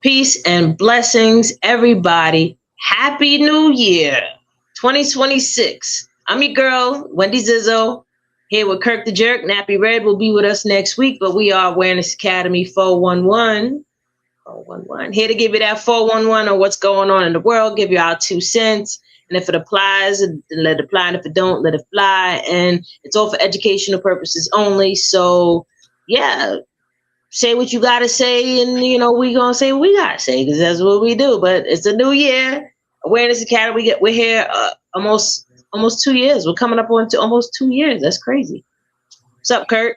Peace and blessings, everybody. Happy New Year 2026. I'm your girl, Wendy Zizzo, here with Kirk the Jerk. Nappy Red will be with us next week, but we are Awareness Academy 411. 411. Here to give you that 411 on what's going on in the world, give you our 2 cents. And if it applies, then let it apply. And if it don't, let it fly. And it's all for educational purposes only. So, yeah, say what you gotta say, and we gonna say what we gotta say because that's what we do. But it's a new year. Awareness Academy. We're here almost 2 years. We're coming up on to almost 2 years. That's crazy. What's up, Kurt?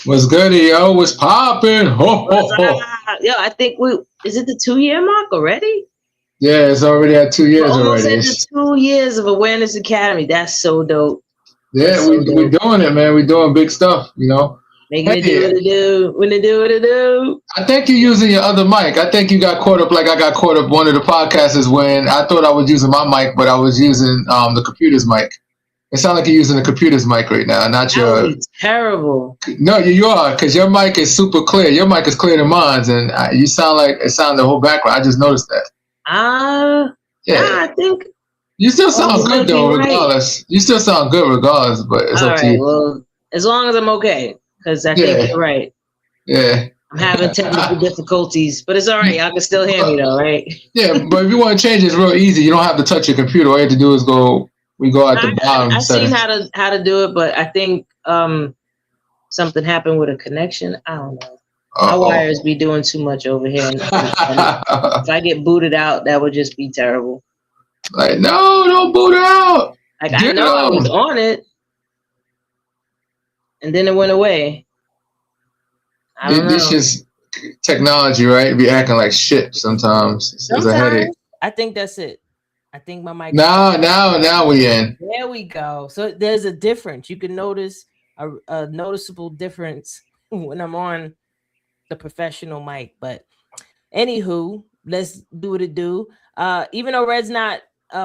What's good, yo? What's popping? Ho, ho, ho. Yo, I think is it the 2 year mark already? Yeah, it's already at 2 years We're almost already. at the 2 years of Awareness Academy. That's so dope. Yeah, we're doing it, man. We're doing big stuff, Making it do what it do. When it do what it do. I think you're using your other mic. I think you got caught up like I got caught up one of the podcasts is when I thought I was using my mic, but I was using the computer's mic. It sounds like you're using the computer's mic right now, not that would be terrible. No, you are, because your mic is super clear. Your mic is clearer than mine, and you sound like it sounded the whole background. I just noticed that. I think you still sound good though, regardless. Right. You still sound good regardless, but it's all up right, to you. Well, as long as I'm okay, because I think you're right. Yeah. I'm having technical difficulties, but it's all right. Y'all can still hear me though, right? Yeah, but if you want to change it, it's real easy. You don't have to touch your computer. All you have to do is go at the bottom. I've seen how to do it, but I think something happened with a connection. I don't know. My wires be doing too much over here. And if I get booted out, that would just be terrible. Like, no, don't boot out. Like, I know I was on it, and then it went away. I don't know. This is technology, right? Be acting like shit sometimes. It's a headache. I think that's it. I think my mic. Now we in. There we go. So there's a difference. You can notice a noticeable difference when I'm on the professional mic. But anywho, let's do what it do. Even though Red's not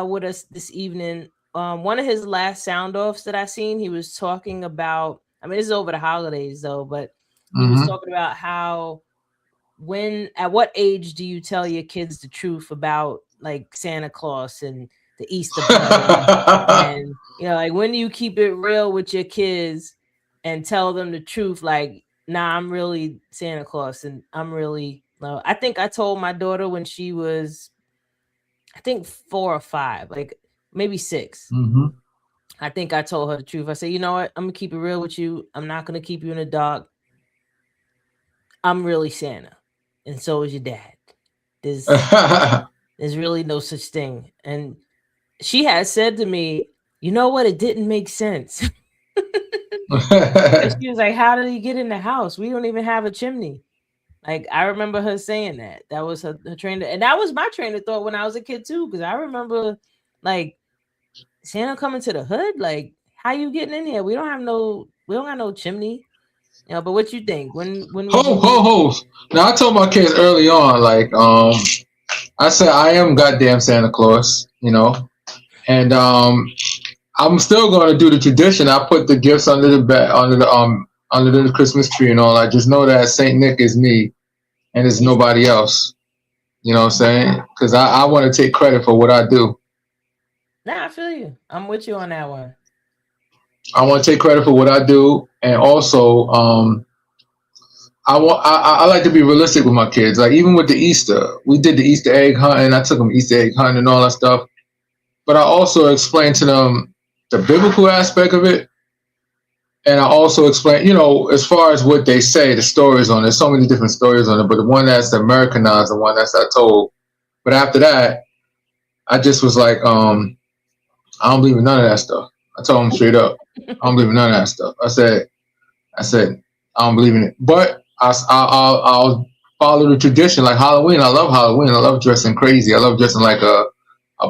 with us this evening, one of his last sound offs that I seen, he was talking about. I mean, this is over the holidays though, but he was talking about how at what age do you tell your kids the truth about like Santa Claus and the Easter Bunny? And like, when do you keep it real with your kids and tell them the truth? Like, nah, I'm really Santa Claus, and I'm really. No, I think I told my daughter when she was, I think 4 or 5, like maybe 6. Mm-hmm. I think I told her the truth. I said, you know what? I'm gonna keep it real with you. I'm not gonna keep you in the dark. I'm really Santa, and so is your dad. There's really no such thing. And she had said to me, you know what? It didn't make sense. She was like, how did he get in the house? We don't even have a chimney. Like, I remember her saying that. That was her train. And that was my train of thought when I was a kid too. Because I remember, like, Santa coming to the hood. Like, how you getting in here? We don't have no chimney. But what you think? When ho. Now I told my kids early on, like, I said I am goddamn Santa Claus, and I'm still going to do the tradition. I put the gifts under the Christmas tree and all. I just know that Saint Nick is me, and it's nobody else. You know what I'm saying? Because I want to take credit for what I do. Nah, I feel you. I'm with you on that one. I want to take credit for what I do, and also, I like to be realistic with my kids. Like, even with the Easter, we did the Easter egg hunting. I took them Easter egg hunting and all that stuff. But I also explained to them the biblical aspect of it. And I also explain, as far as what they say, the stories on it. There's so many different stories on it, but the one that's Americanized, the one that's I told. But after that, I just was like, I don't believe in none of that stuff. I told them straight up, I don't believe in none of that stuff. I said, I don't believe in it. But I'll follow the tradition, like Halloween. I love Halloween. I love dressing crazy. I love dressing like a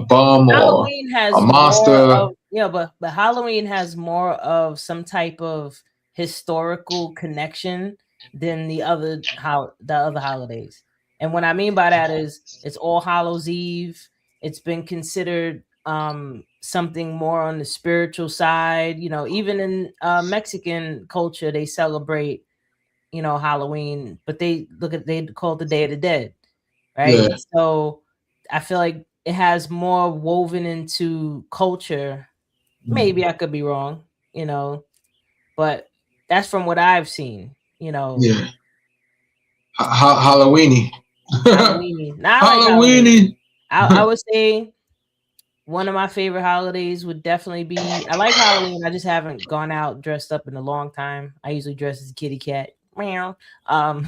bum Halloween or a monster. But Halloween has more of some type of historical connection than the other holidays. And what I mean by that is it's All Hallows Eve. It's been considered something more on the spiritual side. Even in Mexican culture, they celebrate Halloween, but they call it the Day of the Dead, right? Yeah. So I feel like it has more woven into culture. Maybe I could be wrong, but that's from what I've seen. Yeah. Halloweeny. Halloweeny. Now I like Halloween. Halloweeny. I would say one of my favorite holidays would definitely be. I like Halloween. I just haven't gone out dressed up in a long time. I usually dress as a kitty cat. Meow. I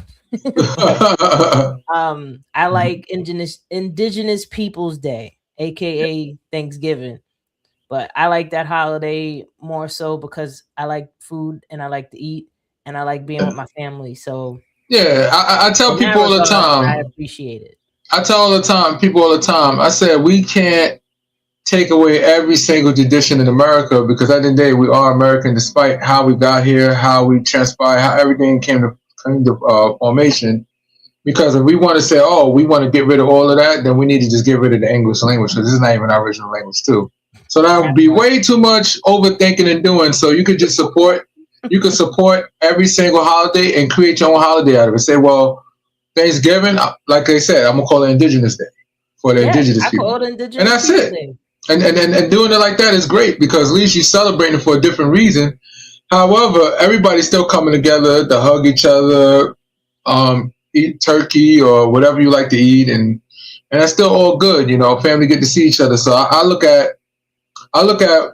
like Indigenous Peoples Day, aka Thanksgiving. But I like that holiday more so because I like food and I like to eat and I like being with my family. So Yeah, I tell in that people all the regard, I time. appreciate it. I tell all the time, people all the time. I said we can't take away every single tradition in America because at the end of the day, we are American, despite how we got here, how we transpired, how everything came to formation. Because if we want to say, oh, we want to get rid of all of that, then we need to just get rid of the English language because this is not even our original language, too. So that would be way too much overthinking and doing. So you could just support. You could support every single holiday and create your own holiday out of it. Say, well, Thanksgiving, like I said, I'm gonna call it Indigenous Day for the indigenous I people, call it and Indigenous that's Peoples it. Day. And doing it like that is great because at least you're celebrating for a different reason. However, everybody's still coming together to hug each other, eat turkey or whatever you like to eat, and that's still all good. Family get to see each other. So I look at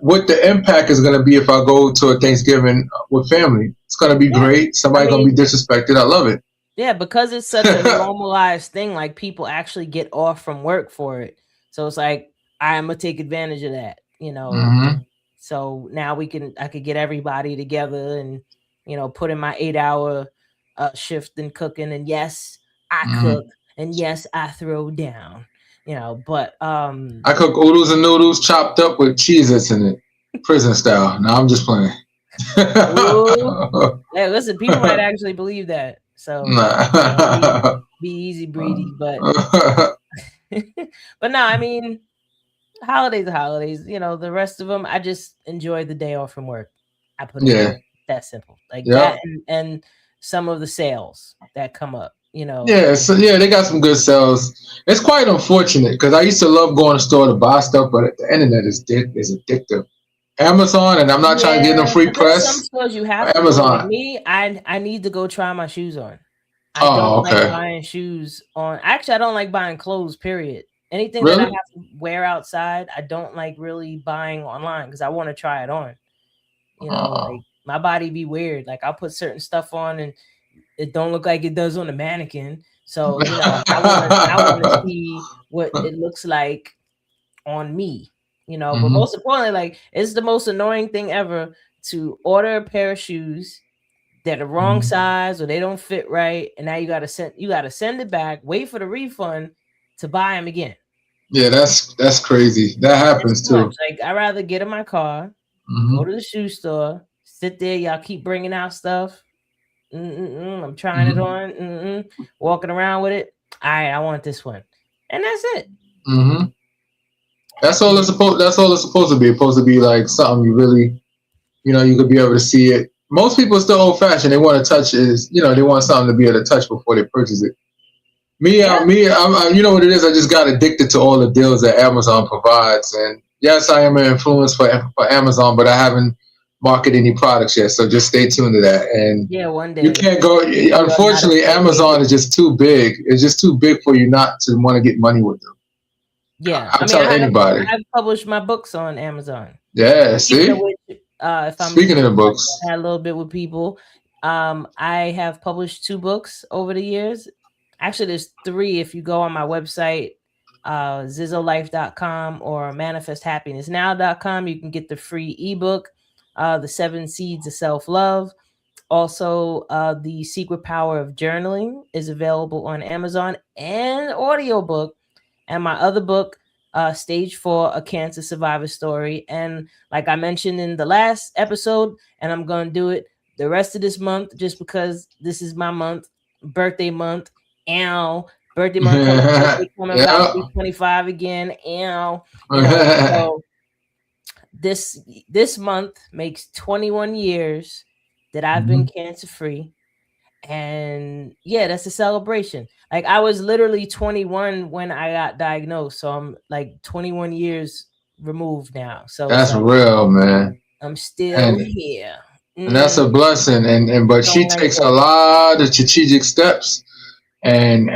what the impact is going to be if I go to a Thanksgiving with family. It's going to be great. Somebody's going to be disrespected. I love it. Yeah, because it's such a normalized thing. Like people actually get off from work for it, so it's like I'm gonna take advantage of that. Mm-hmm. So now I could get everybody together and put in my 8-hour shift in cooking. And yes, I cook, and yes, I throw down. But I cook oodles and noodles chopped up with Cheez-Its in it, prison style. No, I'm just playing. Hey, listen, people might actually believe that. So be easy, breedy, but but no, I mean, holidays are holidays. The rest of them, I just enjoy the day off from work. I put it that simple, like that, and some of the sales that come up. Yeah, so they got some good sales. It's quite unfortunate because I used to love going to the store to buy stuff, but the internet is addictive. Amazon, and I'm not trying to get them free press. Some stores you have Amazon. Like me, I need to go try my shoes on. I don't like buying shoes on. Actually, I don't like buying clothes. Period. Anything that I have to wear outside, I don't like really buying online because I want to try it on. Like my body be weird. Like I'll put certain stuff on and it don't look like it does on the mannequin. So I want to see what it looks like on me. But most importantly, like it's the most annoying thing ever to order a pair of shoes that are wrong size or they don't fit right, and now you gotta send it back, wait for the refund to buy them again. Yeah, that's crazy. That happens too. Like I'd rather get in my car, go to the shoe store, sit there. Y'all keep bringing out stuff. I'm trying it on. Walking around with it. All right, I want this one, and that's it. That's all it's supposed. That's all it's supposed to be. It's supposed to be like something you really, you could be able to see it. Most people are still old fashioned. They want to touch they want something to be able to touch before they purchase it. I'm you know what it is. I just got addicted to all the deals that Amazon provides, and yes, I am an influence for Amazon, but I haven't marketed any products yet. So just stay tuned to that. And one day you can't go. Unfortunately, Amazon is just too big. It's just too big for you not to want to get money with them. Yeah, I'm telling anybody. I've published my books on Amazon. Yeah, see. Speaking of the books, I had a little bit with people. I have published 2 books over the years. Actually, there's 3 if you go on my website, zizzolife.com or manifesthappinessnow.com. You can get the free ebook, The 7 Seeds of Self-Love. Also, The Secret Power of Journaling is available on Amazon, and audiobook. And my other book, Stage 4, A Cancer Survivor Story. And like I mentioned in the last episode, and I'm going to do it the rest of this month just because this is my month, birthday month. Birthday month coming about 325 again. So this month makes 21 years that I've been cancer free, And yeah, that's a celebration. Like I was literally 21 when I got diagnosed, so I'm like 21 years removed now. So it's That's like real, man. I'm still And here. and that's a blessing. And but she Don't like takes a it. lot of strategic steps. And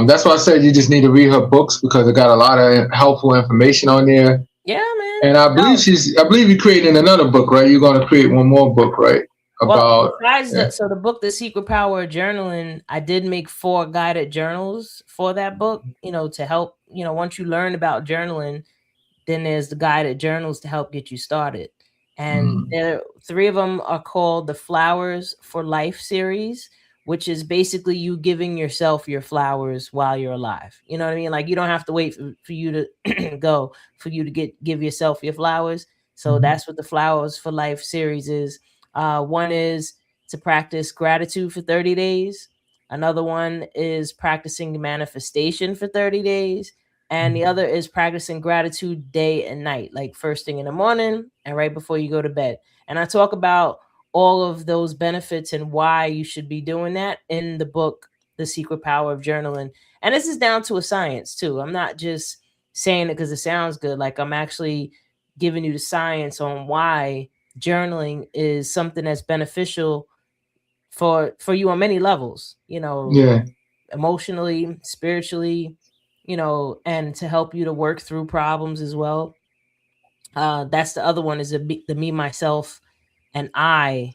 that's why I said you just need to read her books because it got a lot of helpful information on there. Yeah, man. And No. I believe you're creating another book, right? You're going to create one more book, right? Well, About, besides yeah. the book, The Secret Power of Journaling, I did make 4 guided journals for that book, to help, once you learn about journaling, then there's the guided journals to help get you started. And Mm, there 3 of them are called the Flowers for Life series, which is basically you giving yourself your flowers while you're alive. You know what I mean? Like you don't have to wait for you to go for you to give yourself your flowers. So mhm, that's what the Flowers for Life series is. One is to practice gratitude for 30 days. Another one is practicing manifestation for 30 days. And the other is practicing gratitude day and night, like first thing in the morning and right before you go to bed. And I talk about all of those benefits and why you should be doing that in the book, The Secret Power of Journaling. And this is down to a science too. I'm not just saying it because it sounds good. Like I'm actually giving you the science on why journaling is something that's beneficial for you on many levels, yeah. emotionally, spiritually, and to help you to work through problems as well. That's the other one is the me, myself, and I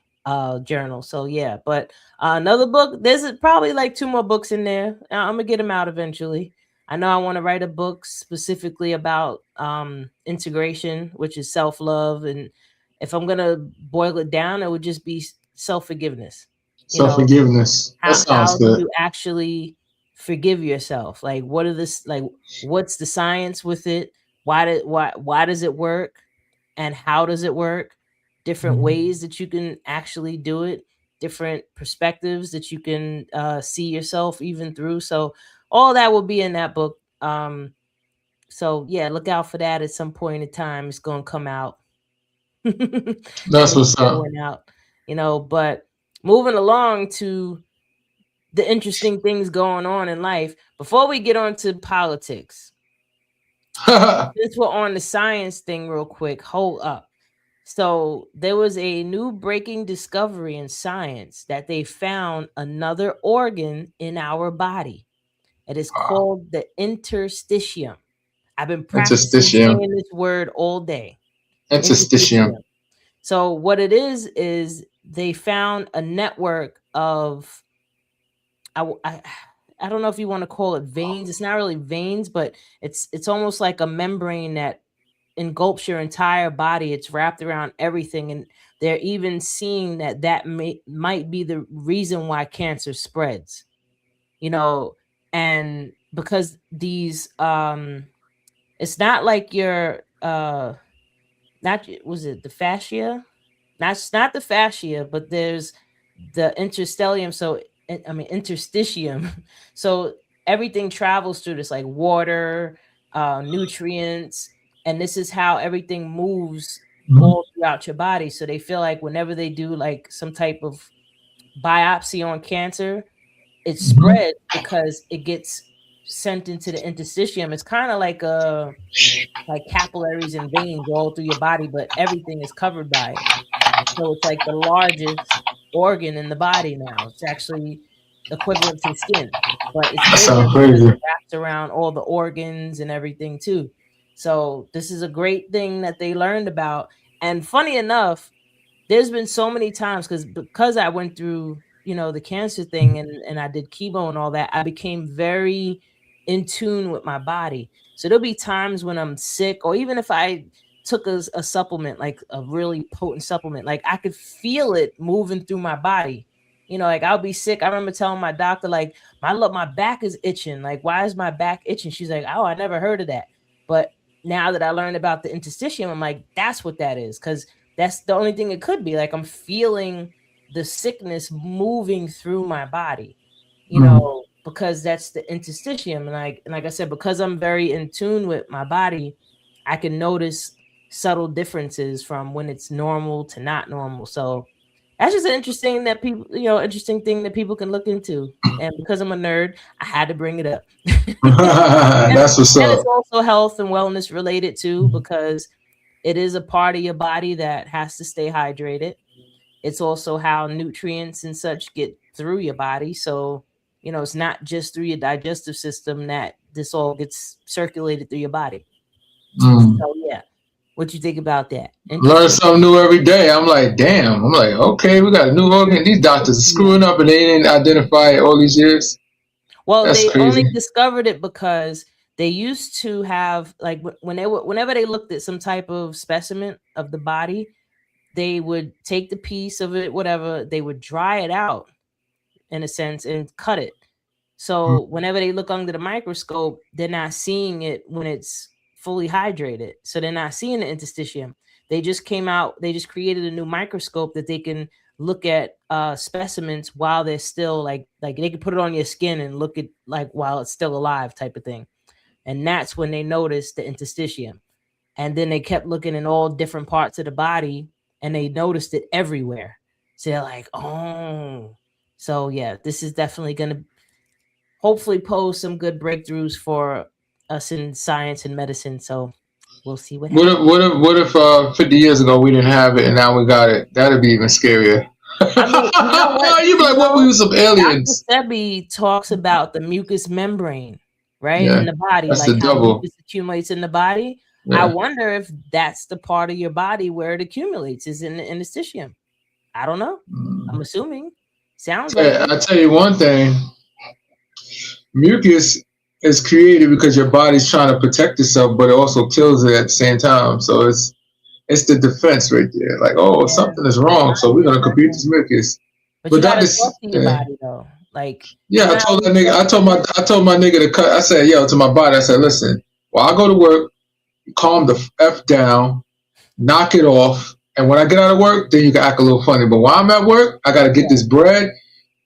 journal. So yeah, but another book, there's probably like 2 more books in there. I'm gonna get them out eventually. I know I want to write a book specifically about integration, which is self-love. And if I'm gonna boil it down, it would just be self-forgiveness. You Self know, forgiveness. That sounds how do good. you actually forgive yourself? Like what are this like what's the science with it? Why does it work? And how does it work? Different Mhm. ways that you can actually do it, different perspectives that you can see yourself even through. So all that will be in that book. So yeah, look out for that at some point in time. It's gonna come out. And That's it's what's up. going out, but moving along to the interesting things going on in life. Before we get on to politics, since we're on the science thing, real quick, hold up. So there was a new breaking discovery in science that they found another organ in our body. It is Wow. called the interstitium. I've been practicing Interstitium. saying this word all day. Interstitium. Interstitium. So what it is they found a network of I don't know if you want to call it veins. It's not really veins, but it's almost like a membrane that engulfs your entire body. It's wrapped around everything, and they're even seeing that might be the reason why cancer spreads. You know, and because these it's not like your not was it the fascia? Not the fascia, but there's the interstellium. So I mean interstitium. So everything travels through this, like water, nutrients, and this is how everything moves Mhm. all throughout your body. So they feel like whenever they do like some type of biopsy on cancer, it Mhm. spreads because it gets sent into the interstitium. It's kind of like capillaries and veins all through your body, but everything is covered by it. So it's like the largest organ in the body now. It's actually equivalent to skin, but it's That bigger sounds because it crazy. wraps around all the organs and everything too. So this is a great thing that they learned about. And funny enough, there's been so many times because I went through, the cancer thing and I did chemo and all that, I became very in tune with my body. So there'll be times when I'm sick, or even if I took a supplement, like a really potent supplement, like I could feel it moving through my body. Like I'll be sick. I remember telling my doctor, like, my back is itching. Like, why is my back itching? She's like, oh, I never heard of that. But now that I learned about the interstitium, I'm like, that's what that is. Because that's the only thing it could be. Like I'm feeling the sickness moving through my body, Mm. because that's the interstitium. And like I said, because I'm very in tune with my body, I can notice subtle differences from when it's normal to not normal. So That's just an interesting that people, interesting thing that people can look into. And because I'm a nerd, I had to bring it up. That's what's And it's up. also health and wellness related too, because it is a part of your body that has to stay hydrated. It's also how nutrients and such get through your body. So, it's not just through your digestive system that this all gets circulated through your body. Mm. So, yeah. What you think about that? Learn something new every day. I'm like, damn. I'm like, okay, we got a new organ. These doctors are screwing up and they didn't identify it all these years. Well, That's they only crazy. discovered it because they used to have, like, whenever they looked at some type of specimen of the body, they would take the piece of it, whatever, they would dry it out in a sense and cut it. So whenever they look under the microscope, they're not seeing it when it's fully hydrated. So they're not seeing the interstitium. They just created a new microscope that they can look at specimens while they're still like they can put it on your skin and look at like while it's still alive type of thing. And that's when they noticed the interstitium. And then they kept looking in all different parts of the body and they noticed it everywhere. So they're like, oh, so yeah, this is definitely going to hopefully pose some good breakthroughs for us in science and medicine. So we'll see what happens. What if 50 years ago we didn't have it and now we got it? That'd be even scarier. I mean, you know what? You'd be like, what? We were some aliens. Dr. Sebi talks about the mucous membrane, right, Yeah, in the body, that's like the how double. mucus accumulates in the body. Yeah. I wonder if that's the part of your body where it accumulates is in the interstitium. I don't know. I'm assuming. Sounds like it. I tell you one thing. Mucus is created because your body's trying to protect itself, but it also kills it at the same time. So it's the defense right there. Like, oh, something is wrong, so we're gonna compete this mucus. But you gotta talk to your body though. Like, yeah, I told that nigga. I told my nigga to cut. I said, yo, to my body. I said, listen, while I go to work, calm the f down, knock it off, and when I get out of work, then you can act a little funny. But while I'm at work, I gotta get this bread,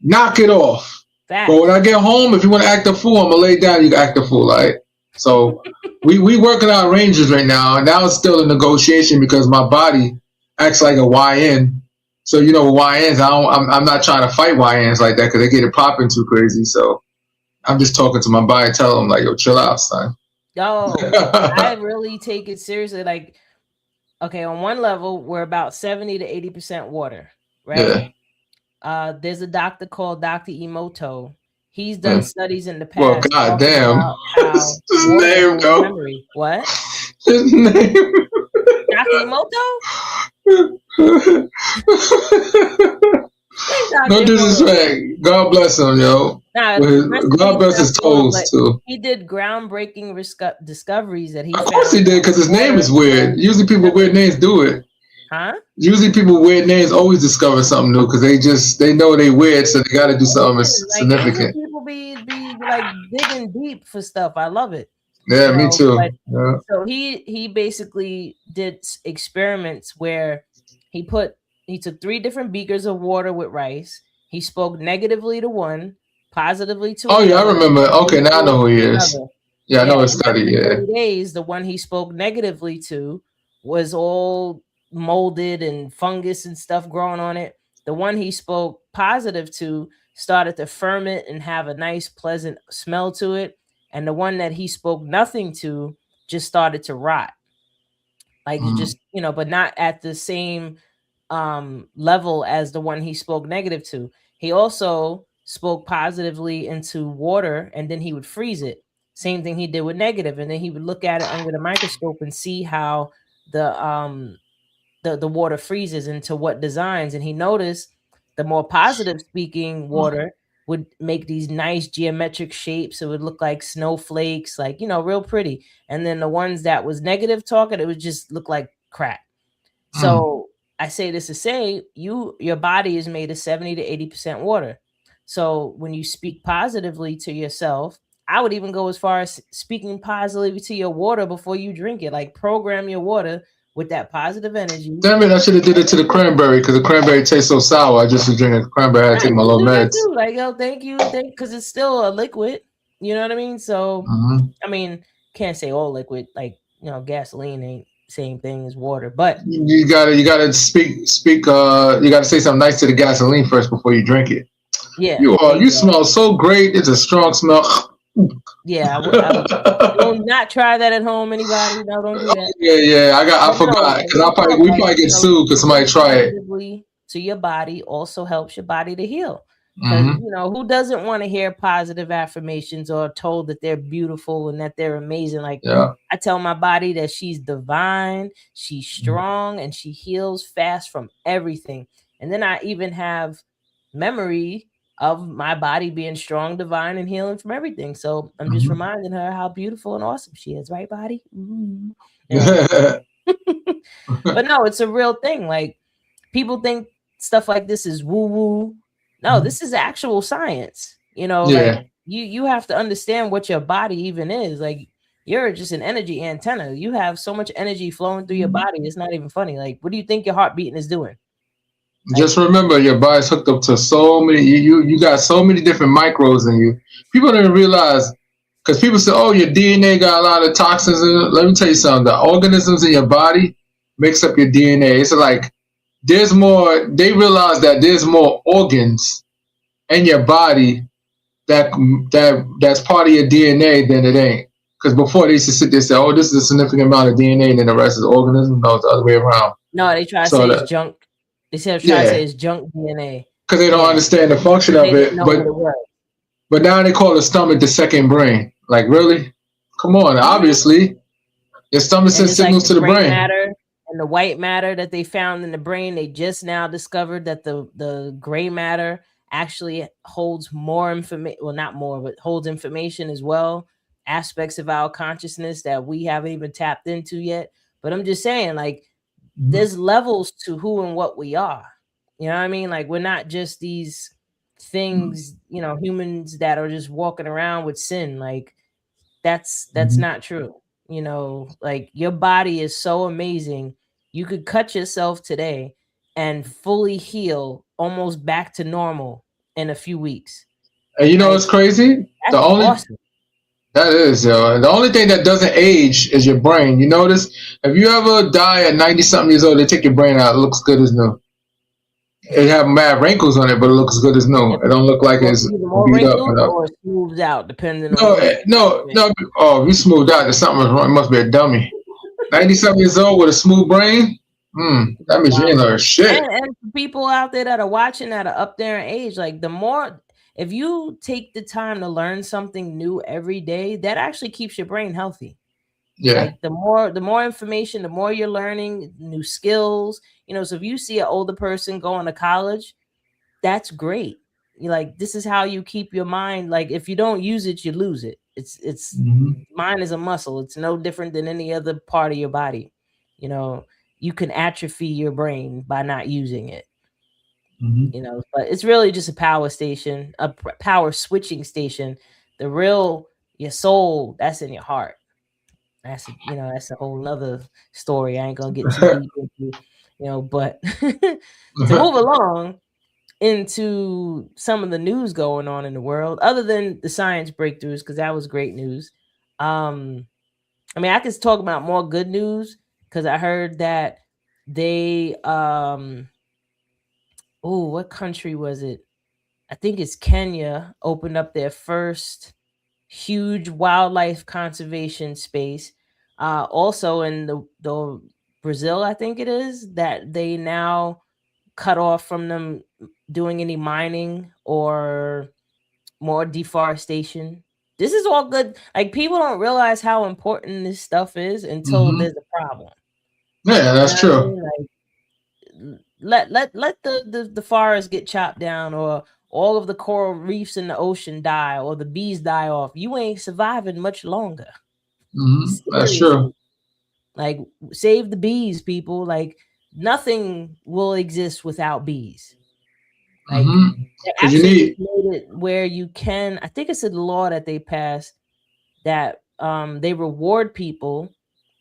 knock it off. But when I get home, if you want to act a fool, I'm gonna lay down. You can act a fool, all right? So we working out ranges right now, and now it's still a negotiation because my body acts like a YN. So YNs, I'm not trying to fight YNs like that because they get it popping too crazy. So I'm just talking to my body, tell them like, yo, chill out, son. Yo, I really take it seriously. Like, okay, on one level, we're about 70 to 80% water, right? Yeah. There's a doctor called Dr. Emoto. He's done studies in the past. Well, goddamn. His name, though. Memory. What? His name. Dr. Emoto? No disrespect. God bless him, yo. Nah, God bless his toes, too. He did groundbreaking discoveries that he Of course he did, because his name is weird. Usually people with weird names do it. Huh? Usually people with weird names always discover something new because they know they weird, so they got to do something significant. People be like digging deep for stuff. I love it. Yeah, me too. Yeah. So he basically did experiments where he took 3 different beakers of water with rice. He spoke negatively to one, positively to another. Oh yeah, I remember. Okay, now I know who he is. Yeah, I know his study. Yeah. 30 days, the one he spoke negatively to was all molded and fungus and stuff growing on it. The one he spoke positive to started to ferment and have a nice pleasant smell to it, and the one that he spoke nothing to just started to rot, like just but not at the same level as the one he spoke negative to. He also spoke positively into water and then he would freeze it, same thing he did with negative, and then he would look at it under the microscope and see how the water freezes into what designs. And he noticed the more positive speaking water would make these nice geometric shapes. It would look like snowflakes, like, real pretty. And then the ones that was negative talking, it would just look like crap. So I say this to say your body is made of 70 to 80% water. So when you speak positively to yourself, I would even go as far as speaking positively to your water before you drink it. Like, program your water with that positive energy. Damn it, I should have did it to the cranberry because the cranberry tastes so sour. I just was drinking cranberry. I had to take my little meds. Like, yo, thank you. Because it's still a liquid. You know what I mean? So, I mean, can't say all liquid. Like, gasoline ain't same thing as water. But You gotta speak. You gotta say something nice to the gasoline first before you drink it. yeah, You smell so great. It's a strong smell. yeah. I would don't not try that at home. Anybody? No, don't do that. Yeah. I But no, forgot like, because we probably get sued because somebody try it. positively to your body also helps your body to heal. Because Mm-hmm. who doesn't want to hear positive affirmations or told that they're beautiful and that they're amazing? Like Yeah. I tell my body that she's divine, she's strong, and she heals fast from everything. And then I even have memory of my body being strong, divine, and healing from everything. So I'm just reminding her how beautiful and awesome she is, right, body? But no, it's a real thing. Like people think stuff like this is woo woo. No, this is actual science. Like you have to understand what your body even is. Like you're just an energy antenna. You have so much energy flowing through your body. It's not even funny. Like, what do you think your heart beating is doing? Just remember, your body's hooked up to so many. You got so many different microbes in you. People don't realize because people say, "Oh, your DNA got a lot of toxins in it." Let me tell you something. The organisms in your body makes up your DNA. It's like there's more. They realize that there's more organs in your body that's part of your DNA than it ain't. Because before they used to sit there and say, "Oh, this is a significant amount of DNA," and then the rest is organism. No, it's the other way around. No, they try to say it's junk. They try to say it's junk DNA because they don't understand the function of it. But now they call the stomach the second brain. Like, really? Come on. Obviously, your stomach sends signals to the brain. Matter and the white matter that they found in the brain, they just now discovered that the gray matter actually holds more information. Well, not more, but holds information as well. Aspects of our consciousness that we haven't even tapped into yet. But I'm just saying, like, there's levels to who and what we are. You know what I mean? Like we're not just these things, humans that are just walking around with sin. Like that's not true. Like your body is so amazing. You could cut yourself today and fully heal almost back to normal in a few weeks. And what's crazy? Awesome. That is, yo. The only thing that doesn't age is your brain. You notice? If you ever die at 90-something years old, they take your brain out. It looks good as new. It have mad wrinkles on it, but it looks good as new. It don't look like it's beat up. Or it smooths out, depending on... No. Oh, if you smoothed out, there's something wrong. It must be a dummy. 90-something years old with a smooth brain? That means you ain't learned shit. And for people out there that are watching that are up there in age, like the more... If you take the time to learn something new every day, that actually keeps your brain healthy. Yeah. Like the more information, the more you're learning new skills. So if you see an older person going to college, that's great. This is how you keep your mind. Like if you don't use it, you lose it. It's mind is a muscle. It's no different than any other part of your body. You can atrophy your brain by not using it. But it's really just a power station, a power switching station. Your soul, that's in your heart. That's a whole nother story. I ain't gonna get too deep into, but to move along into some of the news going on in the world, other than the science breakthroughs, because that was great news. I could talk about more good news because I heard that they what country was it? I think it's Kenya opened up their first huge wildlife conservation space. Also in the Brazil, I think it is, that they now cut off from them doing any mining or more deforestation. This is all good. Like people don't realize how important this stuff is until there's a problem. Yeah, that's true. Let the forest get chopped down, or all of the coral reefs in the ocean die, or the bees die off. You ain't surviving much longer. That's true. Like save the bees, people. Like nothing will exist without bees. Like they actually made it where you can. I think it's a law that they passed that they reward people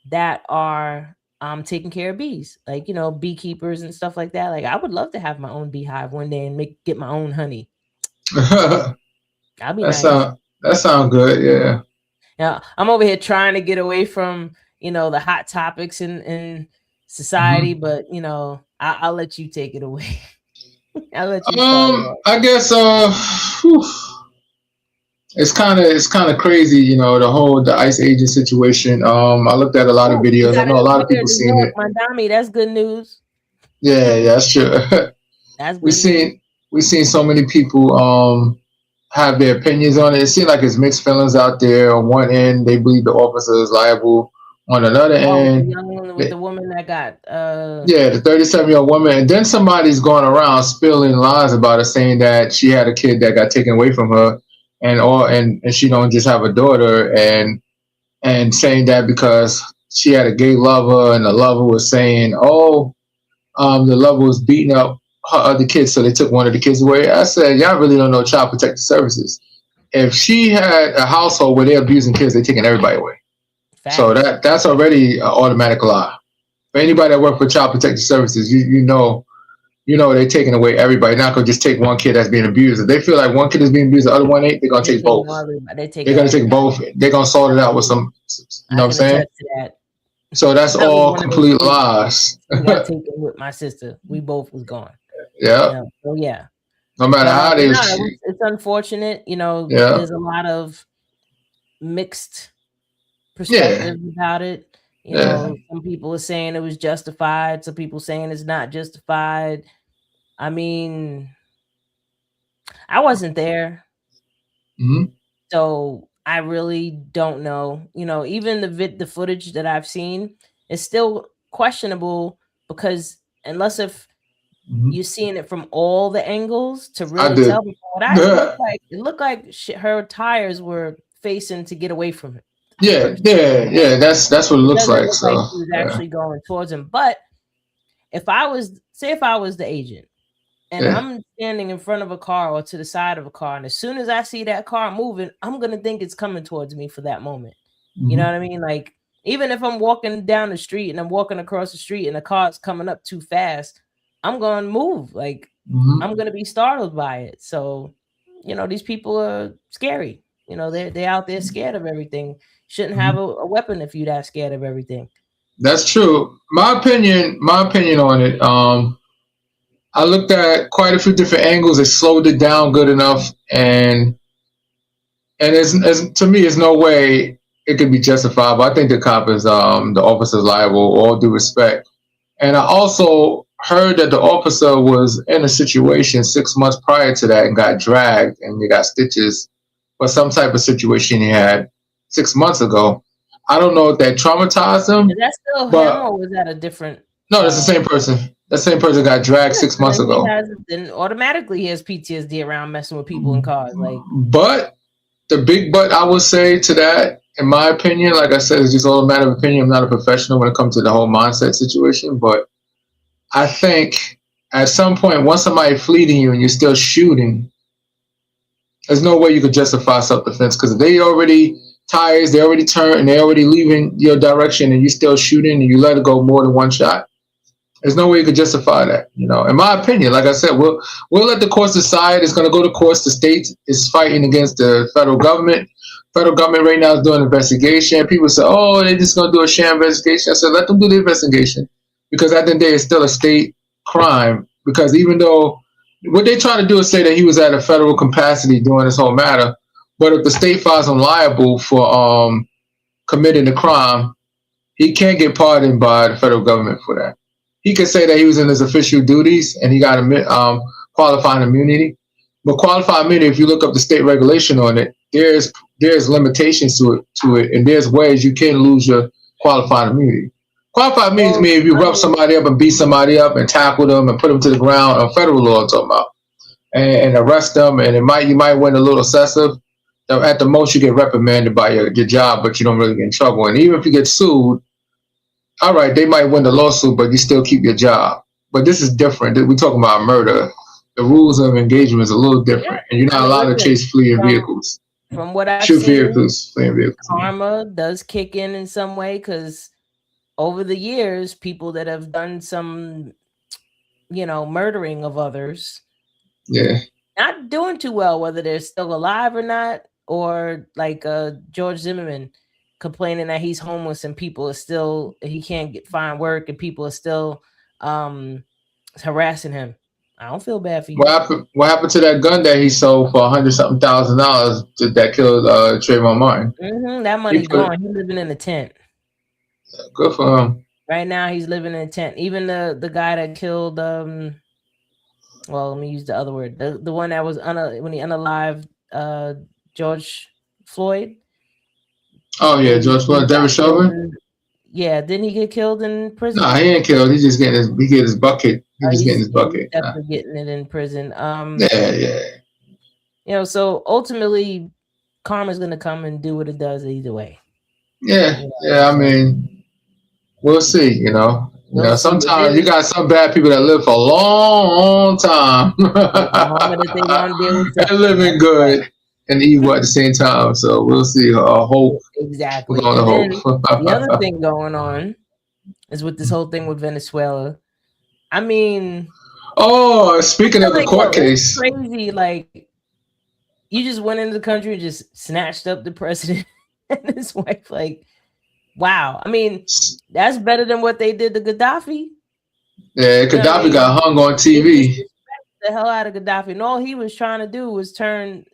that are taking care of bees, like beekeepers and stuff like that. Like I would love to have my own beehive one day and get my own honey. That'd be nice. That sounds good. Yeah. I'm over here trying to get away from the hot topics in society, but I'll let you take it away. I'll let you start it off. I guess whew, it's kind of crazy, the ICE agent situation. I looked at a lot of Oh, you videos. I got a know a new lot of mayor people of New seen York, it. Mandami. That's good news. Yeah, that's true. That's we good news. seen so many people have their opinions on it. It seems like it's mixed feelings out there. On one end, they believe the officer is liable. On another Oh, with the end, young woman, with they, the woman that got yeah, the 37-year-old woman, and then somebody's going around spilling lies about her, saying that she had a kid that got taken away from her, and she don't just have a daughter, and saying that because she had a gay lover, and the lover was saying, oh, the lover was beating up her other kids, so they took one of the kids away. I said, y'all really don't know Child Protective Services. If she had a household where they're abusing kids, they're taking everybody away. So facts. that's already an automatic lie. For anybody that work for Child Protective Services, you know they're taking away everybody. Not gonna just take one kid that's being abused. If they feel like one kid is being abused, the other one ain't, they're gonna They take taking both. everybody. They taking They're gonna take everybody. both. They're gonna sort it out with some. You know I what I'm can saying? attest to that. So that's I was all one of those complete kids lies. who got taken with my sister. We both was gone. Yeah. So yeah. No matter how But they no, was. it's unfortunate. Yeah. There's a lot of mixed Yeah. perspectives about it. Yeah. Some people are saying it was justified. Some people saying it's not justified. I mean, I wasn't there, Hmm. so I really don't know. Even the footage that I've seen is still questionable because unless if Hmm. you're seeing it from all the angles to I really tell. did. But what I it looked like her tires were facing to get away from the Yeah. person. Yeah. Yeah. That's what it It looks doesn't like. look like So she was yeah. actually going towards him. But if I was the agent and Yeah. I'm standing in front of a car or to the side of a car, and as soon as I see that car moving, I'm gonna think it's coming towards me for that moment. You know Hmm. what I mean? Like, even if I'm walking down the street and I'm walking across the street and the car's coming up too fast, I'm gonna move. Like, Hmm. I'm gonna be startled by it. So, these people are scary. They're out there scared of everything. Shouldn't have Hmm. a weapon if you're that scared of everything. That's true. My opinion on it. I looked at quite a few different angles. They slowed it down good enough, and to me, there's no way it could be justifiable. I think the officer's liable. All due respect, and I also heard that the officer was in a situation 6 months prior to that and got dragged and he got stitches for some type of situation he had 6 months ago. I don't know if that traumatized him, Is that still him but or was that a different no, that's the same person. That same person got dragged yeah, six so months then ago. automatically he has PTSD around messing with people in cars. Like, But the big but I would say to that, in my opinion, like I said, it's just all a matter of opinion. I'm not a professional when it comes to the whole mindset situation, but I think at some point, once somebody fleeing you and you're still shooting, there's no way you could justify self-defense because they already tires, they already turned, and they're already leaving your direction, and you still shooting, and you let it go more than one shot. There's no way you could justify that. In my opinion, like I said, we'll let the courts decide. It's going to go to courts. The state is fighting against the federal government. Federal government right now is doing an investigation. People say, "Oh, they're just going to do a sham investigation." I said, "Let them do the investigation," because at the end of the day, it's still a state crime. Because even though what they're trying to do is say that he was at a federal capacity during this whole matter, but if the state finds him liable for committing the crime, he can't get pardoned by the federal government for that. He could say that he was in his official duties and he got qualifying immunity. But qualifying immunity, if you look up the state regulation on it, there's limitations to it, and there's ways you can lose your qualifying immunity. Qualified immunity well, means if you rough somebody up and beat somebody up and tackle them and put them to the ground on federal law, I'm talking about, and arrest them, and you might win a little excessive. At the most, you get reprimanded by your job, but you don't really get in trouble. And even if you get sued, all right, they might win the lawsuit, but you still keep your job. But this is different. We're talking about murder. The rules of engagement is a little yeah. different, and you're I not mean, allowed to listen, chase fleeing from vehicles, from what I've shoot seen, vehicles, fleeing vehicles. karma does kick in some way because over the years, people that have done some, murdering of others, Yeah, not doing too well, whether they're still alive or not, or like George Zimmerman. complaining that he's homeless and people are still he can't find work and people are still harassing him. I don't feel bad for you. What happened to that gun that he sold for $100-something thousand that killed Trayvon Martin? That money gone. He's living in a tent. Good for him. Right now, he's living in a tent. Even the guy that killed well, let me use the other word. The one that was when he unalived George Floyd. Oh yeah, George Floyd, Derek Chauvin. Yeah, didn't he get killed in prison? No, he ain't killed. He's just getting his bucket. He's getting his bucket. He's definitely getting it in prison. Yeah. You know, so ultimately, karma's gonna come and do what it does either way. Yeah. I mean, we'll see. You know, sometimes you got some bad people that live for a long time. They're living good and evil at the same time. So we'll see. Hope. Exactly. We're gonna hope. The other thing going on is with this whole thing with Venezuela. I mean, speaking of the court case, crazy. Like, you just went into the country and just snatched up the president and his wife. Like, wow. I mean, that's better than what they did to Gaddafi. Yeah, Gaddafi got hung on TV. The hell out of Gaddafi, and all he was trying to do was turn,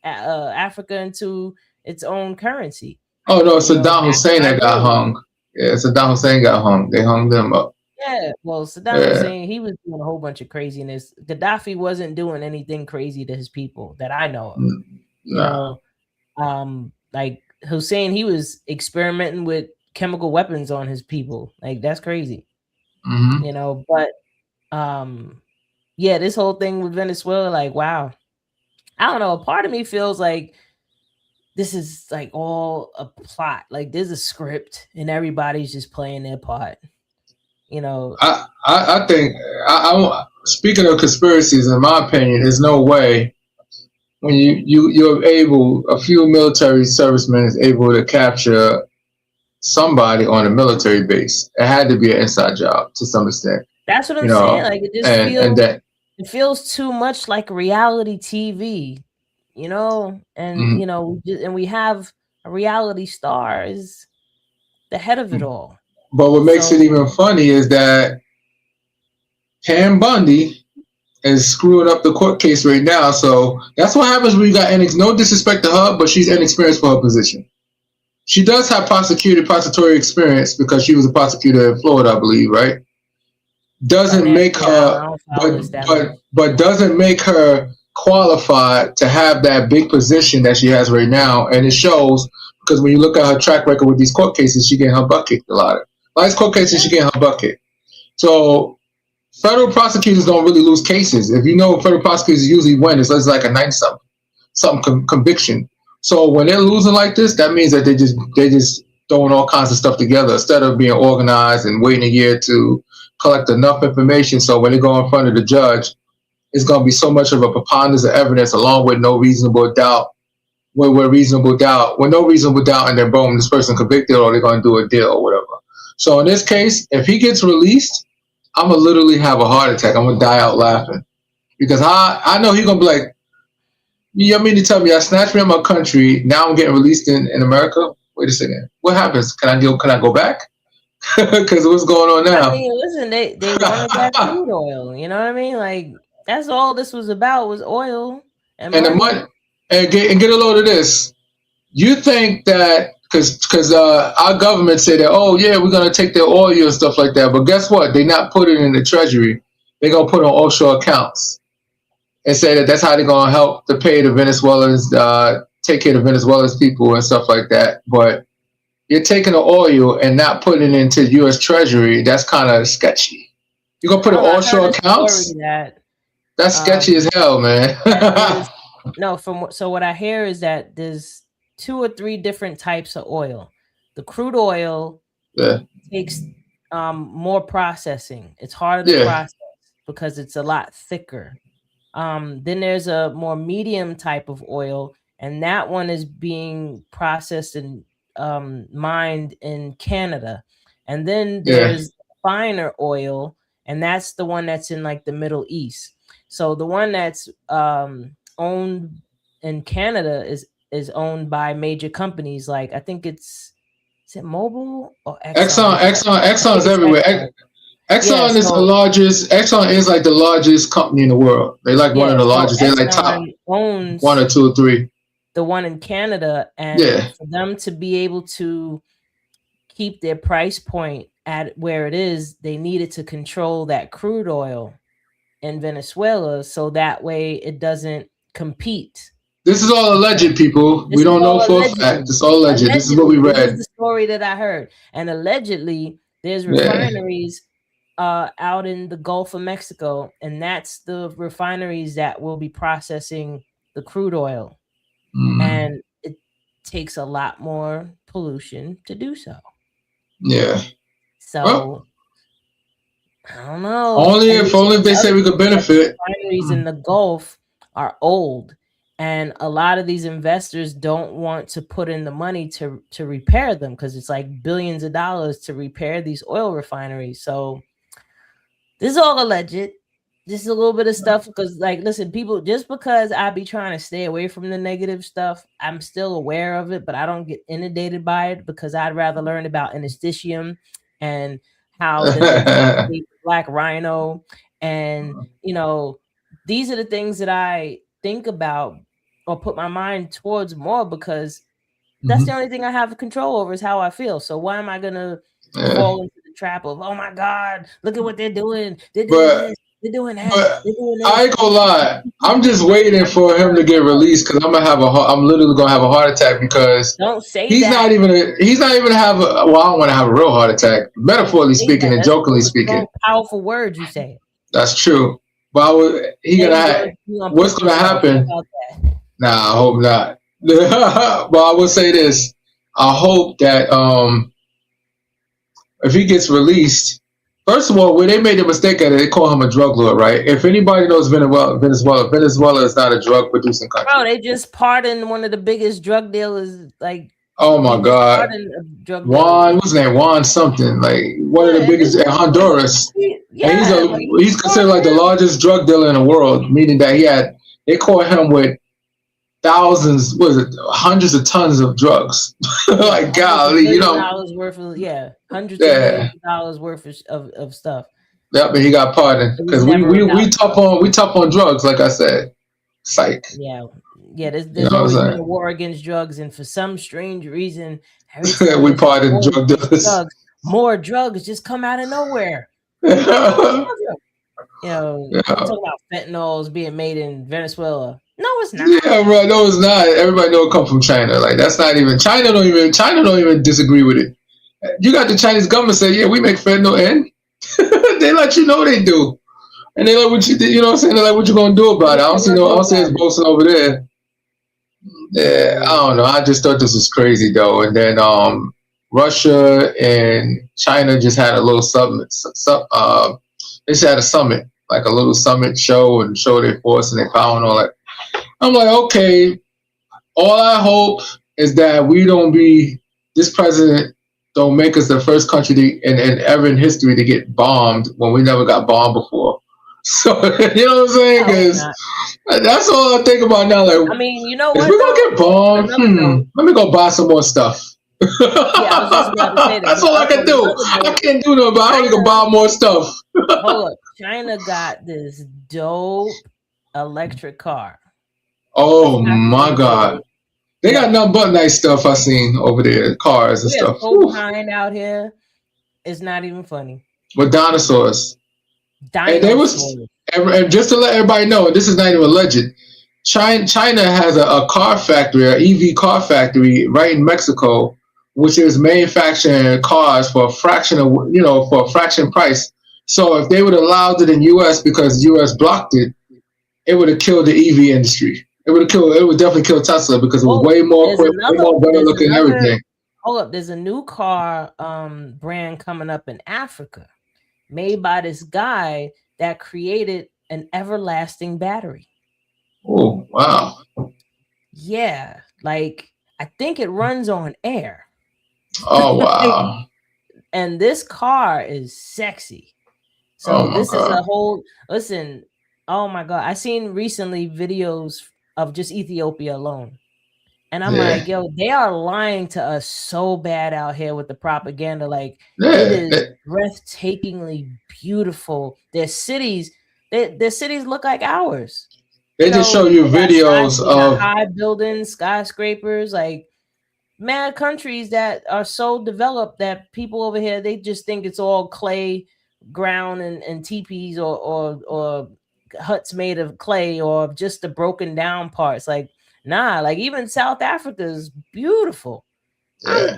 Africa into its own currency. Oh no, Saddam Hussein that got hung. Yeah, Saddam Hussein got hung. They hung them up. Yeah, well, Saddam Hussein, he was doing a whole bunch of craziness. Gaddafi wasn't doing anything crazy to his people that I know of. No. Like Hussein, he was experimenting with chemical weapons on his people. Like, that's crazy. Mm-hmm. But this whole thing with Venezuela, like, wow. I don't know. A part of me feels like this is like all a plot. Like, there's a script and everybody's just playing their part. I think speaking of conspiracies, in my opinion, there's no way when you're able, a few military servicemen is able to capture somebody on a military base. It had to be an inside job to some extent. That's what I'm saying. Like, it just it feels too much like reality TV, and and we have a reality star is the head of it all. But what makes it even funny is that Pam Bundy is screwing up the court case right now. So that's what happens when you got no disrespect to her, but she's inexperienced for her position. She does have prosecutory experience because she was a prosecutor in Florida, I believe, right? Doesn't make her, but doesn't make her qualified to have that big position that she has right now. And it shows because when you look at her track record with these court cases, she getting her butt kicked a lot. A lot of court cases, she getting her butt kicked. So federal prosecutors don't really lose cases. If you know, federal prosecutors usually win. It's like a 90-something conviction. So when they're losing like this, that means that they just throwing all kinds of stuff together instead of being organized and waiting a year to collect enough information. So when they go in front of the judge, it's going to be so much of a preponderance of evidence along with no reasonable doubt. With no reasonable doubt, and then boom, this person convicted, or they're going to do a deal or whatever. So in this case, if he gets released, I'm going to literally have a heart attack. I'm going to die out laughing because I know he's going to be like, you mean to tell me I snatched me out of my country, now I'm getting released in America? Wait a second. What happens? Can I go back? Because what's going on now? I mean, listen, they wanted that crude oil. You know what I mean? Like, that's all this was about, was oil and the money. And get a load of this. You think that because our government said that, oh yeah, we're gonna take their oil and stuff like that, but guess what? They're not putting it in the treasury. They're gonna put it on offshore accounts and say that that's how they're gonna help to pay the Venezuelans, take care of Venezuela's people and stuff like that. But you're taking the oil and not putting it into U.S. Treasury. That's kind of sketchy. You're gonna put it on offshore accounts. That's sketchy as hell, man. No, so what I hear is that there's 2 or 3 different types of oil. The crude oil takes more processing. It's harder to process because it's a lot thicker. Then there's a more medium type of oil, and that one is being processed and mined in Canada. And then there's finer oil, and that's the one that's in like the Middle East. So the one that's owned in Canada is is owned by major companies like I think is it Mobil or Exxon? I Exxon's think it's everywhere. Exxon. Yeah, Exxon is the so largest. Exxon is like the largest company in the world. They like one yeah, of the so largest. They're like top Exxon one owns or two or three. the one in Canada, and Yeah. for them to be able to keep their price point at where it is, they needed to control that crude oil in Venezuela so that way it doesn't compete. This is all alleged, people. We This is don't know all for a allegedly. fact. It's all alleged. This is what we Allegedly, this is read. the story that I heard. And allegedly, there's Yeah. refineries out in the Gulf of Mexico, and that's the refineries that will be processing the crude oil. And it takes a lot more pollution to do so. Yeah. Well, So I don't know. only And if they the say other we could thing is that the benefit. refineries in the Gulf are old, and a lot of these investors don't want to put in the money to repair them because it's like billions of dollars to repair these oil refineries. So this is all alleged. This is a little bit of stuff because, like, listen, people, just because I be trying to stay away from the negative stuff, I'm still aware of it, but I don't get inundated by it because I'd rather learn about anesthetium and how the Navy black rhino. And, these are the things that I think about or put my mind towards more because that's the only thing I have control over is how I feel. So why am I going to fall into the trap of, oh my God, look at what they're doing. They're doing But this. They're doing that. but They're doing I this. ain't gonna lie. I'm just waiting for him to get released because I'm literally gonna have a heart attack because Don't say he's that. not even have a, well, I don't want to have a real heart attack, metaphorically speaking and That's jokingly those speaking. strong, powerful words you say. That's true. But what's gonna happen? Nah, I hope not. But I will say this. I hope that if he gets released, first of all, where they made a mistake at it, they call him a drug lord, right? If anybody knows Venezuela is not a drug producing country. Bro, they just pardoned one of the biggest drug dealers. Like, oh my God, Juan, what's his name? Juan something, like one of the biggest in Honduras. Yeah, and he's considered like the largest drug dealer in the world, meaning that they caught him with thousands, hundreds of tons of drugs. Like golly, dollars worth of hundreds of millions of dollars worth of stuff. Yeah, but he got pardoned because we tough on drugs, like I said. Psych. Yeah, there's always been a war against drugs, and for some strange reason, we pardon drug dealers. More drugs just come out of nowhere. I'm talking about fentanyls being made in Venezuela. No, it's not. Yeah, bro. No, it's not. Everybody know it come from China. Like that's not even China. Don't even disagree with it. You got the Chinese government say, yeah, we make fentanyl, and they let you know they do, and they like what you did. You know what I'm saying? They're like, what you gonna do about it? I don't see it's boasting over there. Yeah, I don't know. I just thought this was crazy though. And then Russia and China just had a little summit. They just had a summit, like a little summit show and show their force and their power and all that. I'm like, okay. All I hope is that this president don't make us the first country ever in history to get bombed when we never got bombed before. So you know what I'm saying? Because that's all I think about now. Like, I mean, you know what? If we're gonna get bombed, let me go buy some more stuff. Yeah, I was just about to say that. That's all I can do. I can't do nothing, but I only can buy more stuff. Hold up, China got this dope electric car. Oh my God. They got nothing but nice stuff I seen over there, cars and stuff. Pine out here. It's not even funny. With dinosaurs. And just to let everybody know, this is not even alleged. China has a car factory, an EV car factory right in Mexico, which is manufacturing cars for a fraction price. So if they would have allowed it in US because US blocked it, it would have killed the EV industry. It would definitely kill Tesla because it was way more quick, way more better looking, everything. Hold up, there's a new car brand coming up in Africa, made by this guy that created an everlasting battery. Oh wow! Yeah, like I think it runs on air. Oh wow! And this car is sexy. So this is a whole listen. Oh my God, I seen recently videos of just Ethiopia alone, And I'm like, yo, they are lying to us so bad out here with the propaganda. Like, it Yeah, is breathtakingly beautiful. Their cities look like ours. they just show you They got videos they got of high buildings, skyscrapers, like mad countries that are so developed that people over here they just think it's all clay ground and teepees or huts made of clay or just the broken down parts. Like, nah, like even South Africa is beautiful. yeah,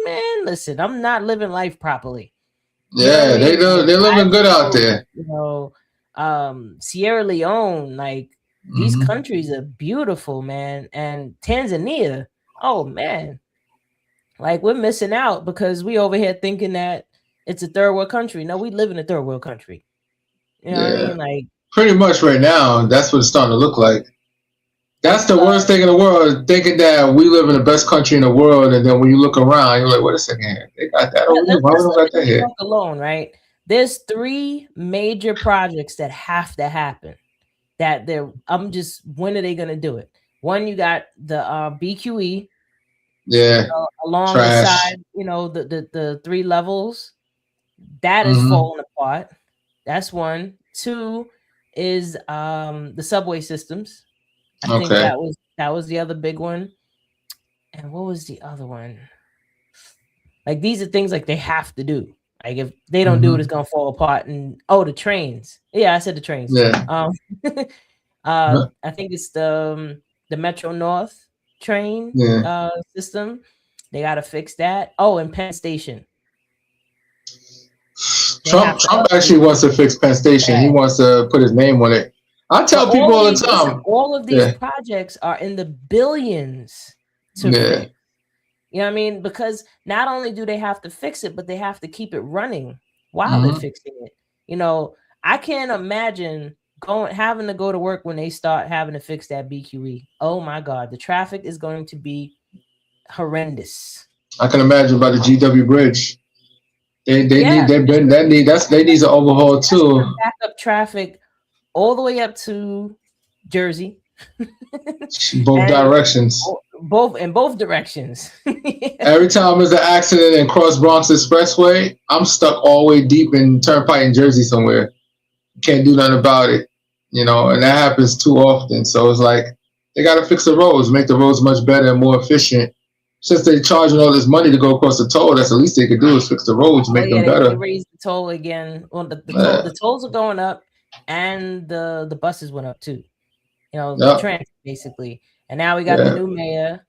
Man, listen, I'm not living life properly. You know what I yeah. mean? Like, They're living Ivory good out Coast, there. Sierra Leone, like these Hmm. countries are beautiful, man. And Tanzania, oh man, like we're missing out because we over here thinking that it's a third world country. No, we live in a third world country. You know what I Yeah, mean? Like, pretty much right now. That's what it's starting to look like. That's the uh, worst thing in the world, thinking that we live in the best country in the world, and then when you look around, you're like, wait a second here. They got that over here. Why we let's don't look got at that New here? York alone, right? There's three major projects that have to happen. That they're, I'm just, when are they gonna do it? One, you got the BQE, Yeah, along the trash. side, the three levels that is Hmm. falling apart. That's one. Two is the subway systems. I think Okay. that was the other big one. And what was the other one? Like these are things like they have to do. Like if they don't do it, it's Hmm. gonna fall apart. And oh, the trains. Yeah, I said the trains. Yeah. I think it's the Metro North train Yeah. system. They got to fix that. Oh, and Penn Station. They Trump have to Trump actually upgrade wants to fix Penn Station. He that. wants to put his name on it. I But tell people all the time. all of these Yeah. projects are in the billions to Yeah. fix. You know what I mean? Because not only do they have to fix it, but they have to keep it running while they're Hmm. fixing it. I can't imagine having to go to work when they start having to fix that BQE. Oh my God, the traffic is going to be horrendous. I can imagine about the GW Bridge. They Yeah, need they been that need that's they need an overhaul that's too. gonna back up traffic all the way up to Jersey. Both And directions. both in both directions. Every time there's an accident in Cross Bronx Expressway, I'm stuck all the way deep in Turnpike in Jersey somewhere. Can't do nothing about it, and that happens too often. So it's like they got to fix the roads, make the roads much better and more efficient. Since they're charging all this money to go across the toll, that's the least they could do is fix the roads, Oh make yeah, them they better. raised the toll again. Well, Yeah, the tolls are going up, and the buses went up too. The yeah, transit basically. And now we got the yeah. new mayor.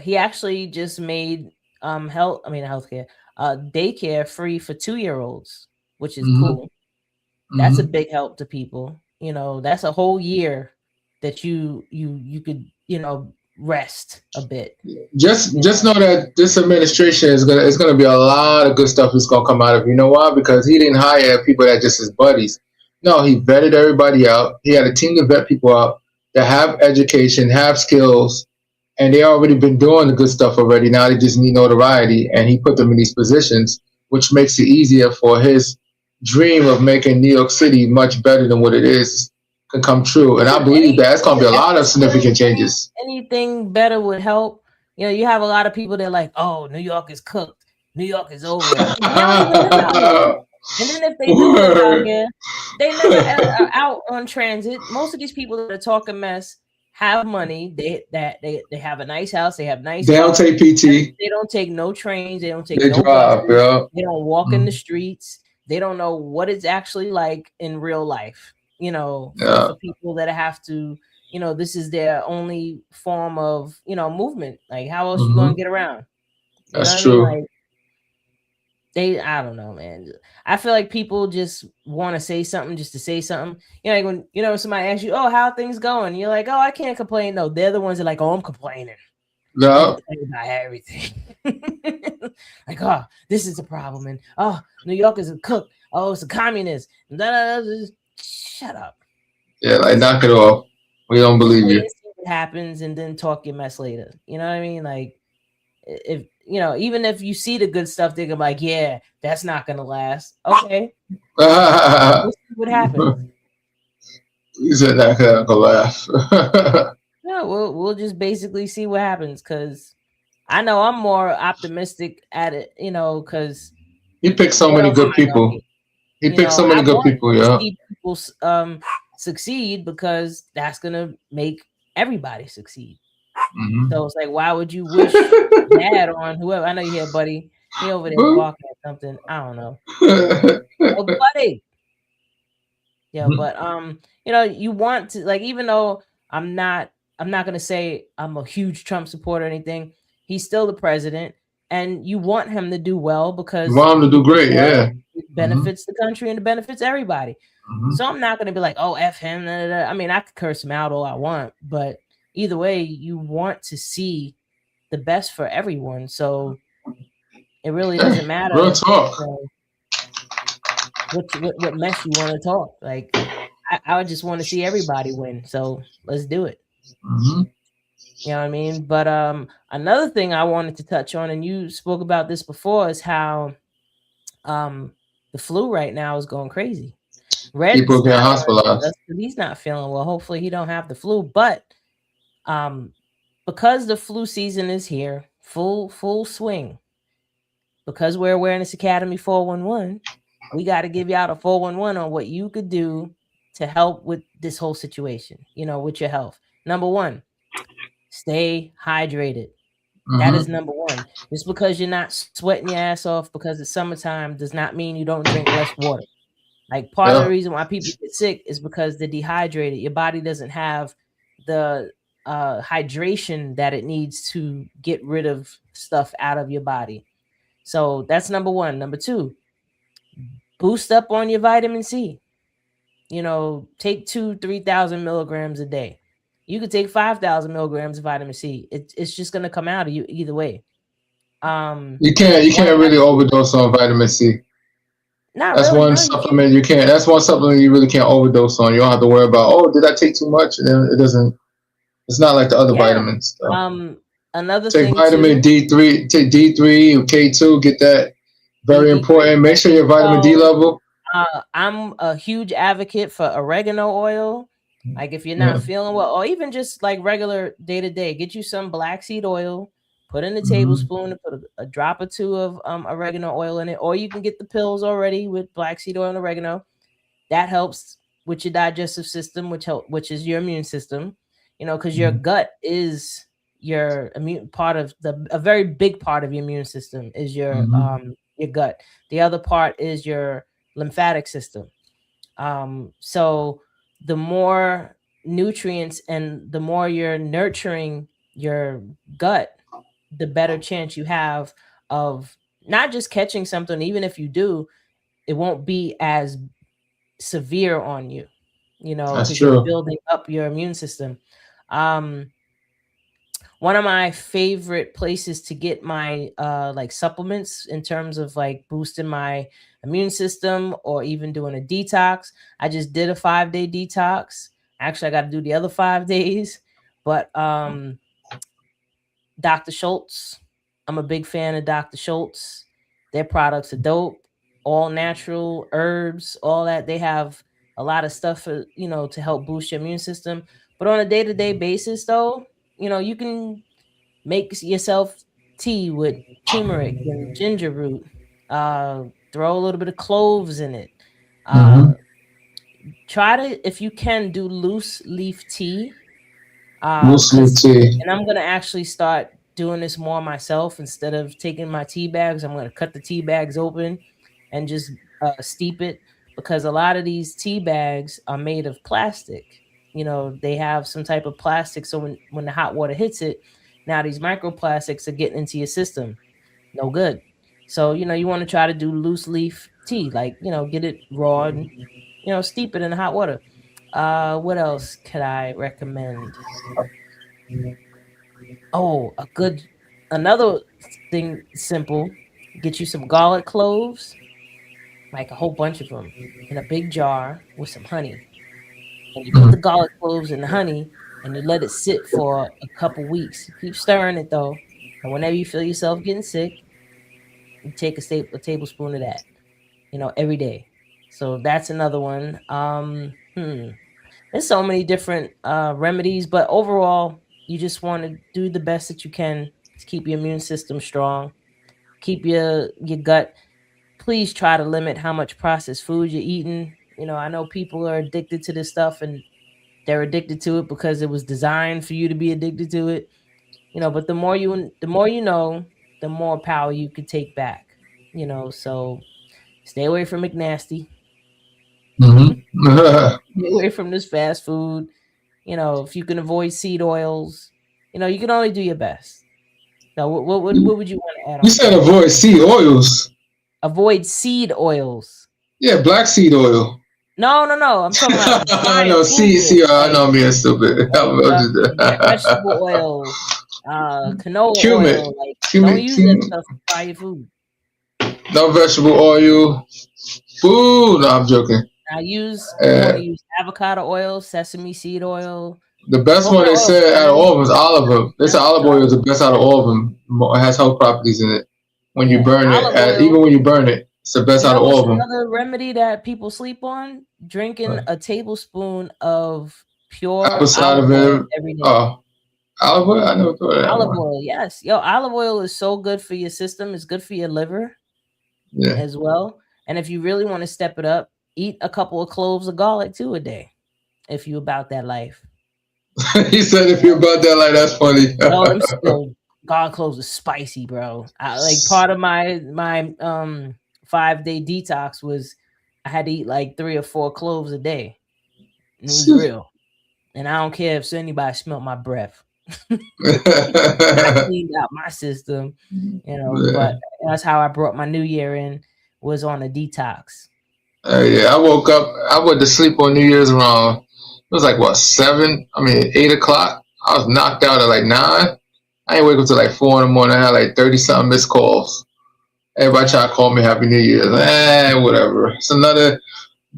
He actually just made healthcare, daycare free for 2-year-olds, which is Hmm. cool. That's a Hmm. big help to people. That's a whole year that you could rest a bit. Just know that this administration is gonna be a lot of good stuff that's gonna come out of it. You know why? Because he didn't hire people that just his buddies. No, he vetted everybody out. He had a team to vet people out that have education, have skills, and they already been doing the good stuff already. Now they just need notoriety, and he put them in these positions, which makes it easier for his dream of making New York City much better than what it is can come true. And I believe that it's gonna be a lot of significant changes. Anything better would help. You have a lot of people that are like, oh, New York is cooked. New York is over with. They don't even live out here. And then if they do live out Word. here, they never are out on transit. Most of these people that are talking mess have money. They have a nice house. They have nice They don't cars. take PT. They don't take no trains. They don't take They no drive, buses. bro. They don't walk in the Mm. streets. They don't know what it's actually like in real life. Yeah. For people that have to, this is their only form of, movement. Like, how else you gonna Hmm. get around? You know That's what I mean? true. Like, I don't know, man. I feel like people just want to say something just to say something. Like when somebody asks you, "Oh, how are things going?" You're like, "Oh, I can't complain." No, they're the ones that are like, "Oh, I'm complaining. I'm No. complaining about everything." Like, "Oh, this is a problem," and "Oh, New York is a cook. Oh, it's a communist." Shut up. Yeah, like knock it off. We don't Just believe wait you. and see what happens, and then talk your mess later. You know what I mean? Like, if even if you see the good stuff, they're gonna be like, "Yeah, that's not gonna last." Okay, we'll see what happens. He said that gonna laugh. Yeah, we'll just basically see what happens because I know I'm more optimistic at it, because He picked so what many else am good I gonna people. be? He picked so I many good want people. to Yeah. see people succeed because that's gonna make everybody succeed. Hmm. So it's like, why would you wish bad on whoever? I know you hear Buddy. He over there barking at something. I don't know. Oh, Buddy. Yeah, but you want to, like, even though I'm not gonna say I'm a huge Trump supporter or anything, he's still the president, and you want him to do well You because want him if to he do does great. well, Yeah. it Hmm. benefits the country and it benefits everybody. Hmm. So I'm not gonna be like, oh, F him. Da, da, da. I mean, I could curse him out all I want, but either way, you want to see the best for everyone. So it really Yeah. doesn't matter, Real talk. what mess you want to talk. Like I would just want to see everybody win. So let's do it. Hmm. You know what I mean? But another thing I wanted to touch on, and you spoke about this before, is how um the flu right now is going crazy. People Red's get not on with hospitalized. us, but he's not feeling well. Hopefully he don't have the flu. But um because the flu season is here, full swing, because we're Awareness Academy 411, we got to give you out a 411 on what you could do to help with this whole situation, with your health. Number one, stay hydrated. That is Hmm. number one. Just because you're not sweating your ass off because it's summertime does not mean you don't drink less water. Like, part of the Yeah. reason why people get sick is because they're dehydrated. Your body doesn't have the hydration that it needs to get rid of stuff out of your body. So that's number one. Number two, boost up on your vitamin C. Take 2,000-3,000 milligrams a day. You could take 5,000 milligrams of vitamin C. It's just gonna come out of you either way. You One of can't my really overdose on vitamin C. Not That's really, one no, you can't. supplement you can't. That's one supplement you really can't overdose on. You don't have to worry about, oh, did I take too much? And then it doesn't. It's not like the other Yeah. vitamins. So Another take thing vitamin too, D3. Take D3 or K2. Get that. Very DD3. important. Make sure your vitamin D So level. I'm a huge advocate for oregano oil. Like, if you're not Yeah. feeling well, or even just like regular day to day, get you some black seed oil, put in a Hmm. tablespoon, and put a drop or two of oregano oil in it, or you can get the pills already with black seed oil and oregano. That helps with your digestive system, which is your immune system. Because your gut is your immune part of a very big part of your immune system is Hmm. your gut. The other part is your lymphatic system. So the more nutrients and the more you're nurturing your gut, the better chance you have of not just catching something. Even if you do, it won't be as severe on you, That's because you're true. building up your immune system. Um, One of my favorite places to get my like supplements in terms of like boosting my immune system or even doing a detox. I just did a 5-day detox. Actually, I got to do the other 5 days. But Dr. Schultz, I'm a big fan of Dr. Schultz. Their products are dope, all natural herbs, all that. They have a lot of stuff to help boost your immune system. But on a day-to-day basis, though, you can make yourself tea with turmeric and ginger root. Throw a little bit of cloves in it. Uh, Hmm. Try to, if you can, do loose leaf tea. Loose leaf Cause, tea. and I'm gonna actually start doing this more myself. Instead of taking my tea bags, I'm gonna cut the tea bags open and just steep it, because a lot of these tea bags are made of plastic. They have some type of plastic, so when the hot water hits it, now these microplastics are getting into your system. No good. So you want to try to do loose leaf tea, like get it raw and steep it in the hot water. What else could I recommend? Oh, another thing, simple. Get you some garlic cloves, like a whole bunch of them, in a big jar with some honey. And you put the Mm. garlic cloves in the honey and you let it sit for a couple weeks. You keep stirring it though. And whenever you feel yourself getting sick, you take a tablespoon of that, every day. So that's another one. There's there's so many different remedies, but overall, you just want to do the best that you can to keep your immune system strong, keep your gut. Please try to limit how much processed food you're eating. I know people are addicted to this stuff, and they're addicted to it because it was designed for you to be addicted to it. But the more you know, the more power you could take back. So stay away from McNasty. Mm-hmm. Stay away from this fast food. If you can avoid seed oils, you can only do your best. Now, what would you want to add You on said top? avoid seed oils. Avoid seed oils. Yeah, black seed oil. No, no, no. I'm talking about I refined know, foods, I know I'm being stupid. vegetable oil, canola Cumin. oil. Like, don't Cumin, use that cumin. stuff to fry your food. No vegetable oil. Ooh, no, I'm joking. Now you want Uh, to use avocado oil, sesame seed oil, the best one coconut they oil is said out of fine. all of them is olive oil. They said olive oil So, is the best out of all of them. It has health properties in it. When you yeah, burn it, olive oil. even when you burn it, it's the best You out of know all what's of them. another remedy that people sleep on? Drinking a tablespoon of Apple pure cider olive oil vinegar. every day. Oh, olive oil? I never thought of that Olive one. oil, yes. Yo, olive oil is so good for your system. It's good for your liver Yeah. as well. And if you really want to step it up, eat a couple of cloves of garlic too a day if you about that life. He said if you're about that, like, that's funny. Yo, garlic cloves is spicy, bro. Like part of my 5-day detox was I had to eat like 3 or 4 cloves a day. And it was real. And I don't care if anybody smelled my breath. I cleaned out my system, Yeah. but that's how I brought my new year in, was on a detox. Yeah, I woke up. I went to sleep on New Year's around. It was like what 8 o'clock. I was knocked out at like 9. I didn't wake up till like 4 in the morning. I had like 30 something missed calls. Everybody tried to call me Happy New Year's. Whatever. It's another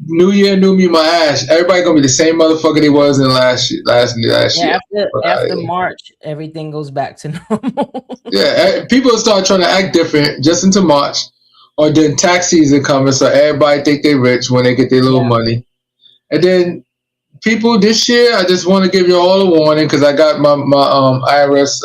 New Year, new me, my ass. Everybody gonna be the same motherfucker they was in last Yeah, year. after March, everything goes back to normal. Yeah, people start trying to act different just into March, or then tax season coming, so everybody think they rich when they get their little Yeah. money. And then people this year, I just want to give you all a warning because I got my IRS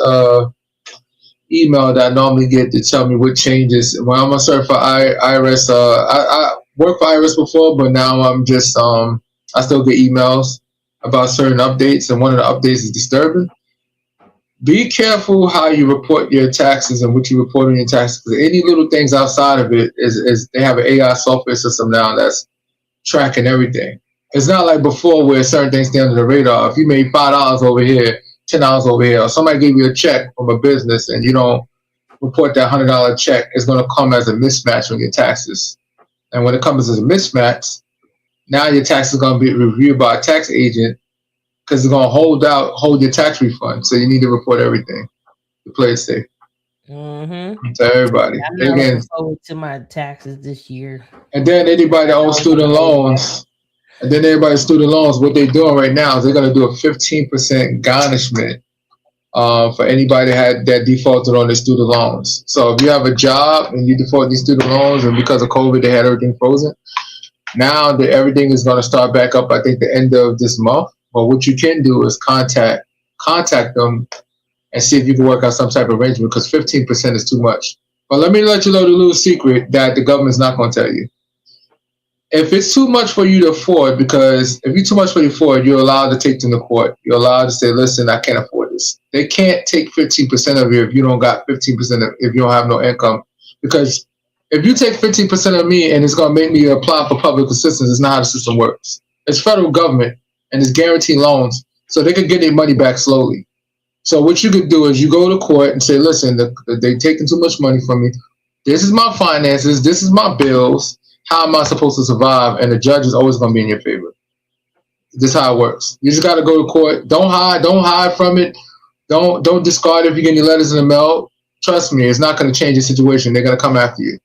email that I normally get to tell me what changes. When I'm a certified IRS, I worked for IRS before, but now I'm just I still get emails about certain updates, and one of the updates is disturbing. Be careful how you report your taxes and what you report on your taxes, because any little things outside of it is they have an AI software system now that's tracking everything. It's not like before where certain things stay under the radar. If you made $5 over here, $10 over here, or somebody gave you a check from a business and you don't report that $100 check, it's going to come as a mismatch on your taxes. And when it comes as a mismatch, now your taxes are going to be reviewed by a tax agent because they're going to hold your tax refund. So you need to report everything to play it safe. Mm-hmm. To everybody. I'm not looking forward to my taxes this year. And then anybody that owns student loans, what they're doing right now is they're going to do a 15% garnishment for anybody that defaulted on their student loans. So if you have a job and you default these student loans, and because of COVID they had everything frozen, now everything is going to start back up, I think, the end of this month. But what you can do is contact them and see if you can work out some type of arrangement, because 15% is too much. But let you know the little secret that the government's not going to tell you. If it's too much for you to afford, because if it's too much for you to afford, you're allowed to take them to court. You're allowed to say, listen, I can't afford this. They can't take 15% of you if you don't got 15% if you don't have no income. Because if you take 15% of me and it's going to make me apply for public assistance, it's not how the system works. It's federal government and it's guaranteed loans, so they could get their money back slowly. So what you could do is you go to court and say, listen, they're taking too much money from me. This is my finances. This is my bills. How am I supposed to survive? And the judge is always going to be in your favor. This is how it works. You just got to go to court. Don't hide from it. Don't discard it if you get any letters in the mail. Trust me, it's not going to change the situation. They're going to come after you.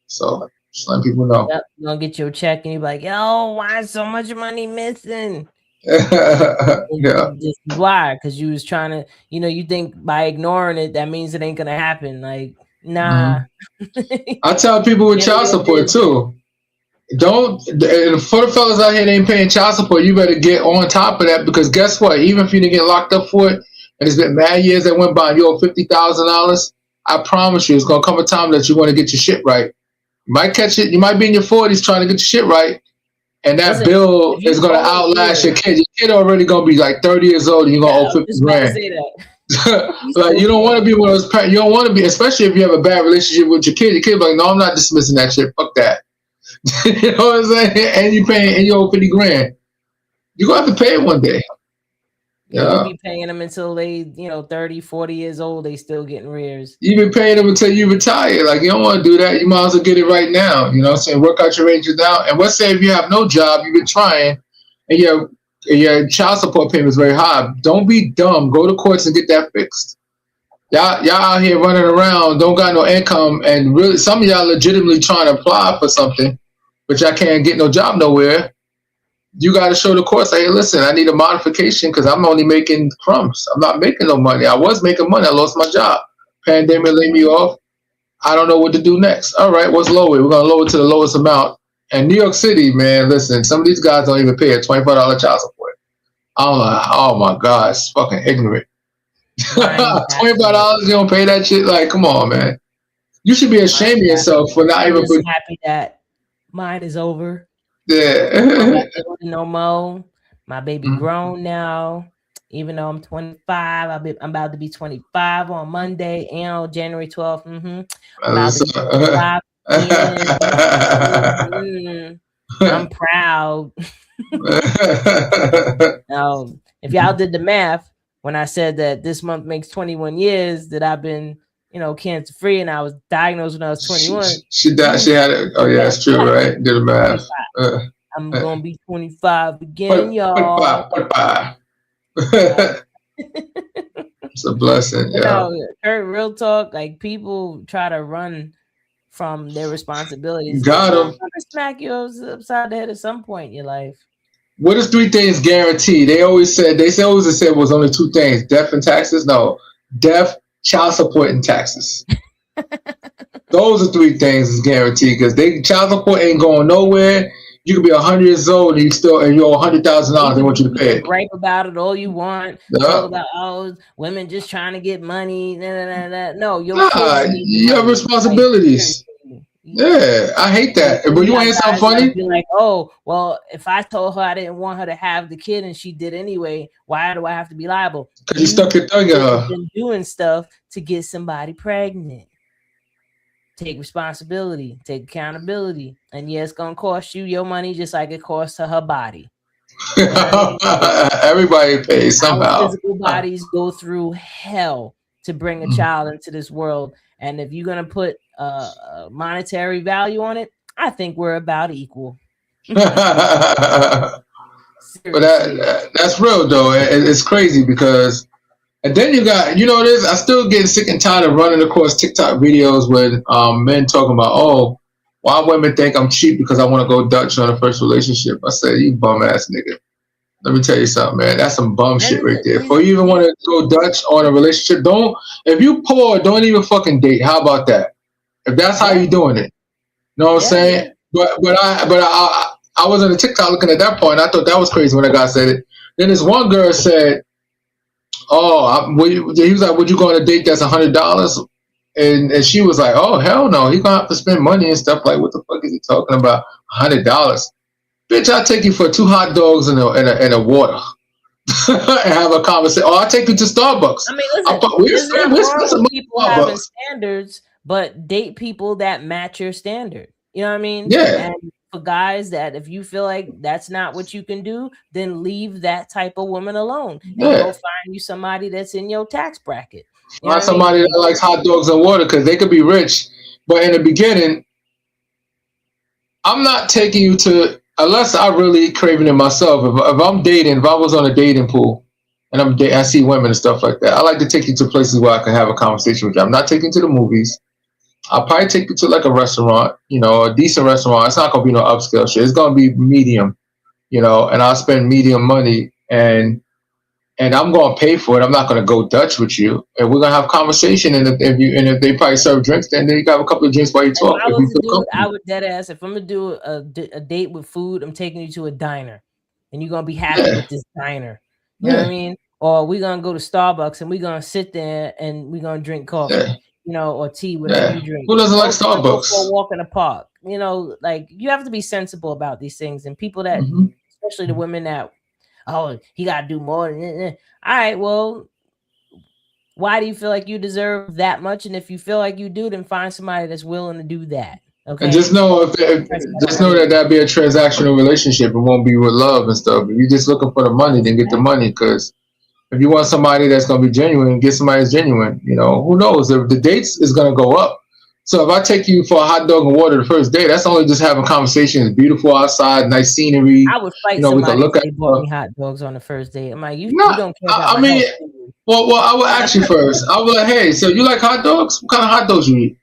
So just letting people know. Yep, you're going to get your check and you're like, yo, why is so much money missing? Yeah. This is why, because you was trying to, you think by ignoring it, that means it ain't going to happen. Like, nah. I tell people with child support too. don't. And for the fellas out here that ain't paying child support, you better get on top of that, because guess what? Even if you didn't get locked up for it, and it's been mad years that went by, and you owe $50,000. I promise you, it's gonna come a time that you want to get your shit right. You might catch it. You might be in your 40s trying to get your shit right, and that Listen, bill if you is gonna owe outlast it, your kid. Your kid already gonna be like 30 years old, and you're gonna yeah, owe I was 50 just about to grand. say that. Like, you don't want to be one of those parents. You don't want to be, especially if you have a bad relationship with your kid. Your kid be like, no, I'm not dismissing that shit. Fuck that. You know what I'm saying? And you paying, and you owe 50 grand. You're gonna have to pay it one day. Yeah, Yeah. you be paying them until they, 30, 40 years old. They still getting rears. You've been paying them until you retire. Like, you don't want to do that. You might as well get it right now. You know what I'm saying? Work out your ranges now. And let's say if you have no job, you've been trying, and your child support payment is very high. Don't be dumb. Go to courts and get that fixed. Y'all out here running around, don't got no income, and really some of y'all legitimately trying to apply for something, but y'all can't get no job nowhere. You got to show the courts, hey, listen, I need a modification because I'm only making crumbs. I'm not making no money. I was making money. I lost my job. Pandemic laid me off. I don't know what to do next. All right, what's lower? We're going to lower it to the lowest amount. And New York City, man, listen, some of these guys don't even pay a $25 child support. I don't know. Oh, my God. It's fucking ignorant. $25, you don't pay that shit? Like, come on, man. You should be ashamed of yourself for not even. I'm just happy that mine is over. Yeah. No more. My baby grown now. Even though I'm 25, I'm about to be 25 on Monday and January 12th. I'm about to be 25. I'm proud. Now, if y'all did the math, when I said that this month makes 21 years that I've been, cancer free, and I was diagnosed when I was 21. She died. She had it. Oh yeah, it's true, right? Did the math. I'm gonna be 25 again, y'all. 25. It's a blessing. Yeah. Kurt, real talk. Like, people try to run from their responsibilities. Got them. Smack you upside the head at some point in your life. What is 3 things guaranteed? They always said it was only 2 things: death and taxes. No, death, child support, and taxes. Those are 3 things is guaranteed, because child support ain't going nowhere. You could be 100 years old and you owe $100,000. They want you to pay it. Gripe about it all you want. Talk about women just trying to get money. No, you have responsibilities. Yeah, I hate that. But you want to hear something funny? Be like, oh, well, if I told her I didn't want her to have the kid and she did anyway, why do I have to be liable? Because you stuck your tongue in her. Been doing stuff to get somebody pregnant. Take responsibility, take accountability, and yeah, it's gonna cost you your money just like it costs her body. Everybody pays somehow. Our physical bodies go through hell to bring a child into this world, and if you're gonna put a monetary value on it, I think we're about equal. But that's real though. It's crazy because. And then you got, this. I still get sick and tired of running across TikTok videos with men talking about, oh, why women think I'm cheap because I want to go Dutch on a first relationship. I said, you bum ass nigga. Let me tell you something, man. That's some bum shit right there. Before you even want to go Dutch on a relationship, if you poor, don't even fucking date. How about that? If that's how you doing it, you know what I'm saying? But I was on the TikTok looking at that point. I thought that was crazy when a guy said it. Then this one girl said, he was like, would you go on a date that's $100? And she was like, oh, hell no. He's going to have to spend money and stuff. Like, what the fuck is he talking about? $100. Bitch, I'll take you for 2 hot dogs and a water and have a conversation. Or I'll take you to Starbucks. I mean, listen, people having standards, but date people that match your standard. You know what I mean? Yeah. And for guys, that if you feel like that's not what you can do, then leave that type of woman alone and go find you somebody that's in your tax bracket. Find somebody that likes hot dogs and water, because they could be rich, but in the beginning, I'm not taking you to, unless I really craving it myself. If I'm dating, if I was on a dating pool and I see women and stuff like that, I like to take you to places where I can have a conversation with you. I'm not taking you to the movies. I'll probably take you to like a restaurant, a decent restaurant. It's not going to be no upscale shit. It's going to be medium, and I'll spend medium money. And and I'm going to pay for it. I'm not going to go Dutch with you, and we're going to have conversation. And if they probably serve drinks, then you got a couple of drinks while you If talk. I If was you to feel do it, I comfortable. would dead ass. If I'm gonna do a date with food, I'm taking you to a diner, and you're gonna be happy Yeah, with this diner. You know what I yeah, mean? Or we're gonna go to Starbucks and we're gonna sit there and we're gonna drink coffee, yeah, or tea, whatever you yeah. drink. Who doesn't like Or we're gonna go for a Starbucks? walk in the park. Like you have to be sensible about these things. And people that, Hmm. especially the women that, oh, he gotta do more. All right, well, why do you feel like you deserve that much? And if you feel like you do, then find somebody that's willing to do that. And Okay. just know Press that just know that idea. that'd be a transactional relationship. It won't be with love and stuff. If you're just looking for the money, then get the money. Because if you want somebody that's gonna be genuine, get somebody that's genuine. Who knows? If the dates is gonna go up. So if I take you for a hot dog and water the first day, that's only just having conversations. Beautiful outside, nice scenery. I would fight We can somebody if look at. they bought me hot dogs on the first date. I'm like, you No, don't care about I my mean, health, do you? well, I will ask you first. I will like, hey, so you like hot dogs? What kind of hot dogs you eat?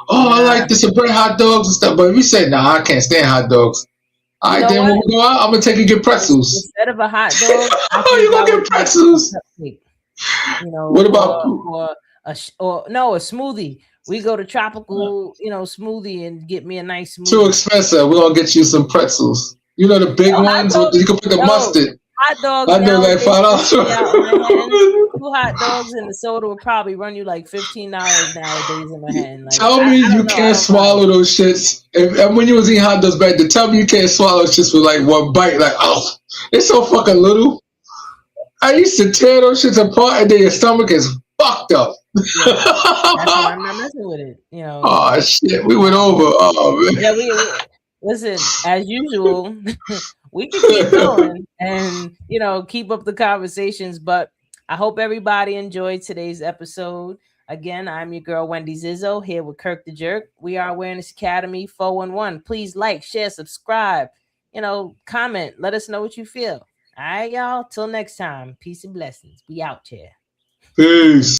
Oh, I Nah, like the Sabre hot dogs and stuff. But if you say, nah, I can't stand hot dogs. All you right, know then when what? we go out, I'm gonna take you to get pretzels. Instead of a hot dog, I Oh, you think I gonna would get like a pretzels? cupcake. What about Or no, a smoothie. We go to tropical, smoothie and get me a nice too smoothie. expensive? We're gonna get you some pretzels. You know the big Yo, hot ones with dogs, you can put the yo, mustard. hot dogs I do like nowadays, $5. especially out in Manhattan. Two hot dogs and the soda will probably run you like $15 nowadays in Manhattan. Like Tell I, me I you don't know, I can't don't buy swallow those shits. And when you was eating hot dogs back then, tell me you can't swallow shits with like one bite. Like, oh, it's so fucking little. I used to tear those shits apart, and then your stomach is fucked up. Yeah, that's why I'm not messing with it. Oh shit, we went Nah. over. Oh Yeah, we listen as usual. We could keep man. going and keep up the conversations. But I hope everybody enjoyed today's episode. Again, I'm your girl Wendy Zizzo here with Kirk the Jerk. We are Awareness Academy 411. Please like, share, subscribe. Comment. Let us know what you feel. All right, y'all. Till next time. Peace and blessings. We out here. Peace.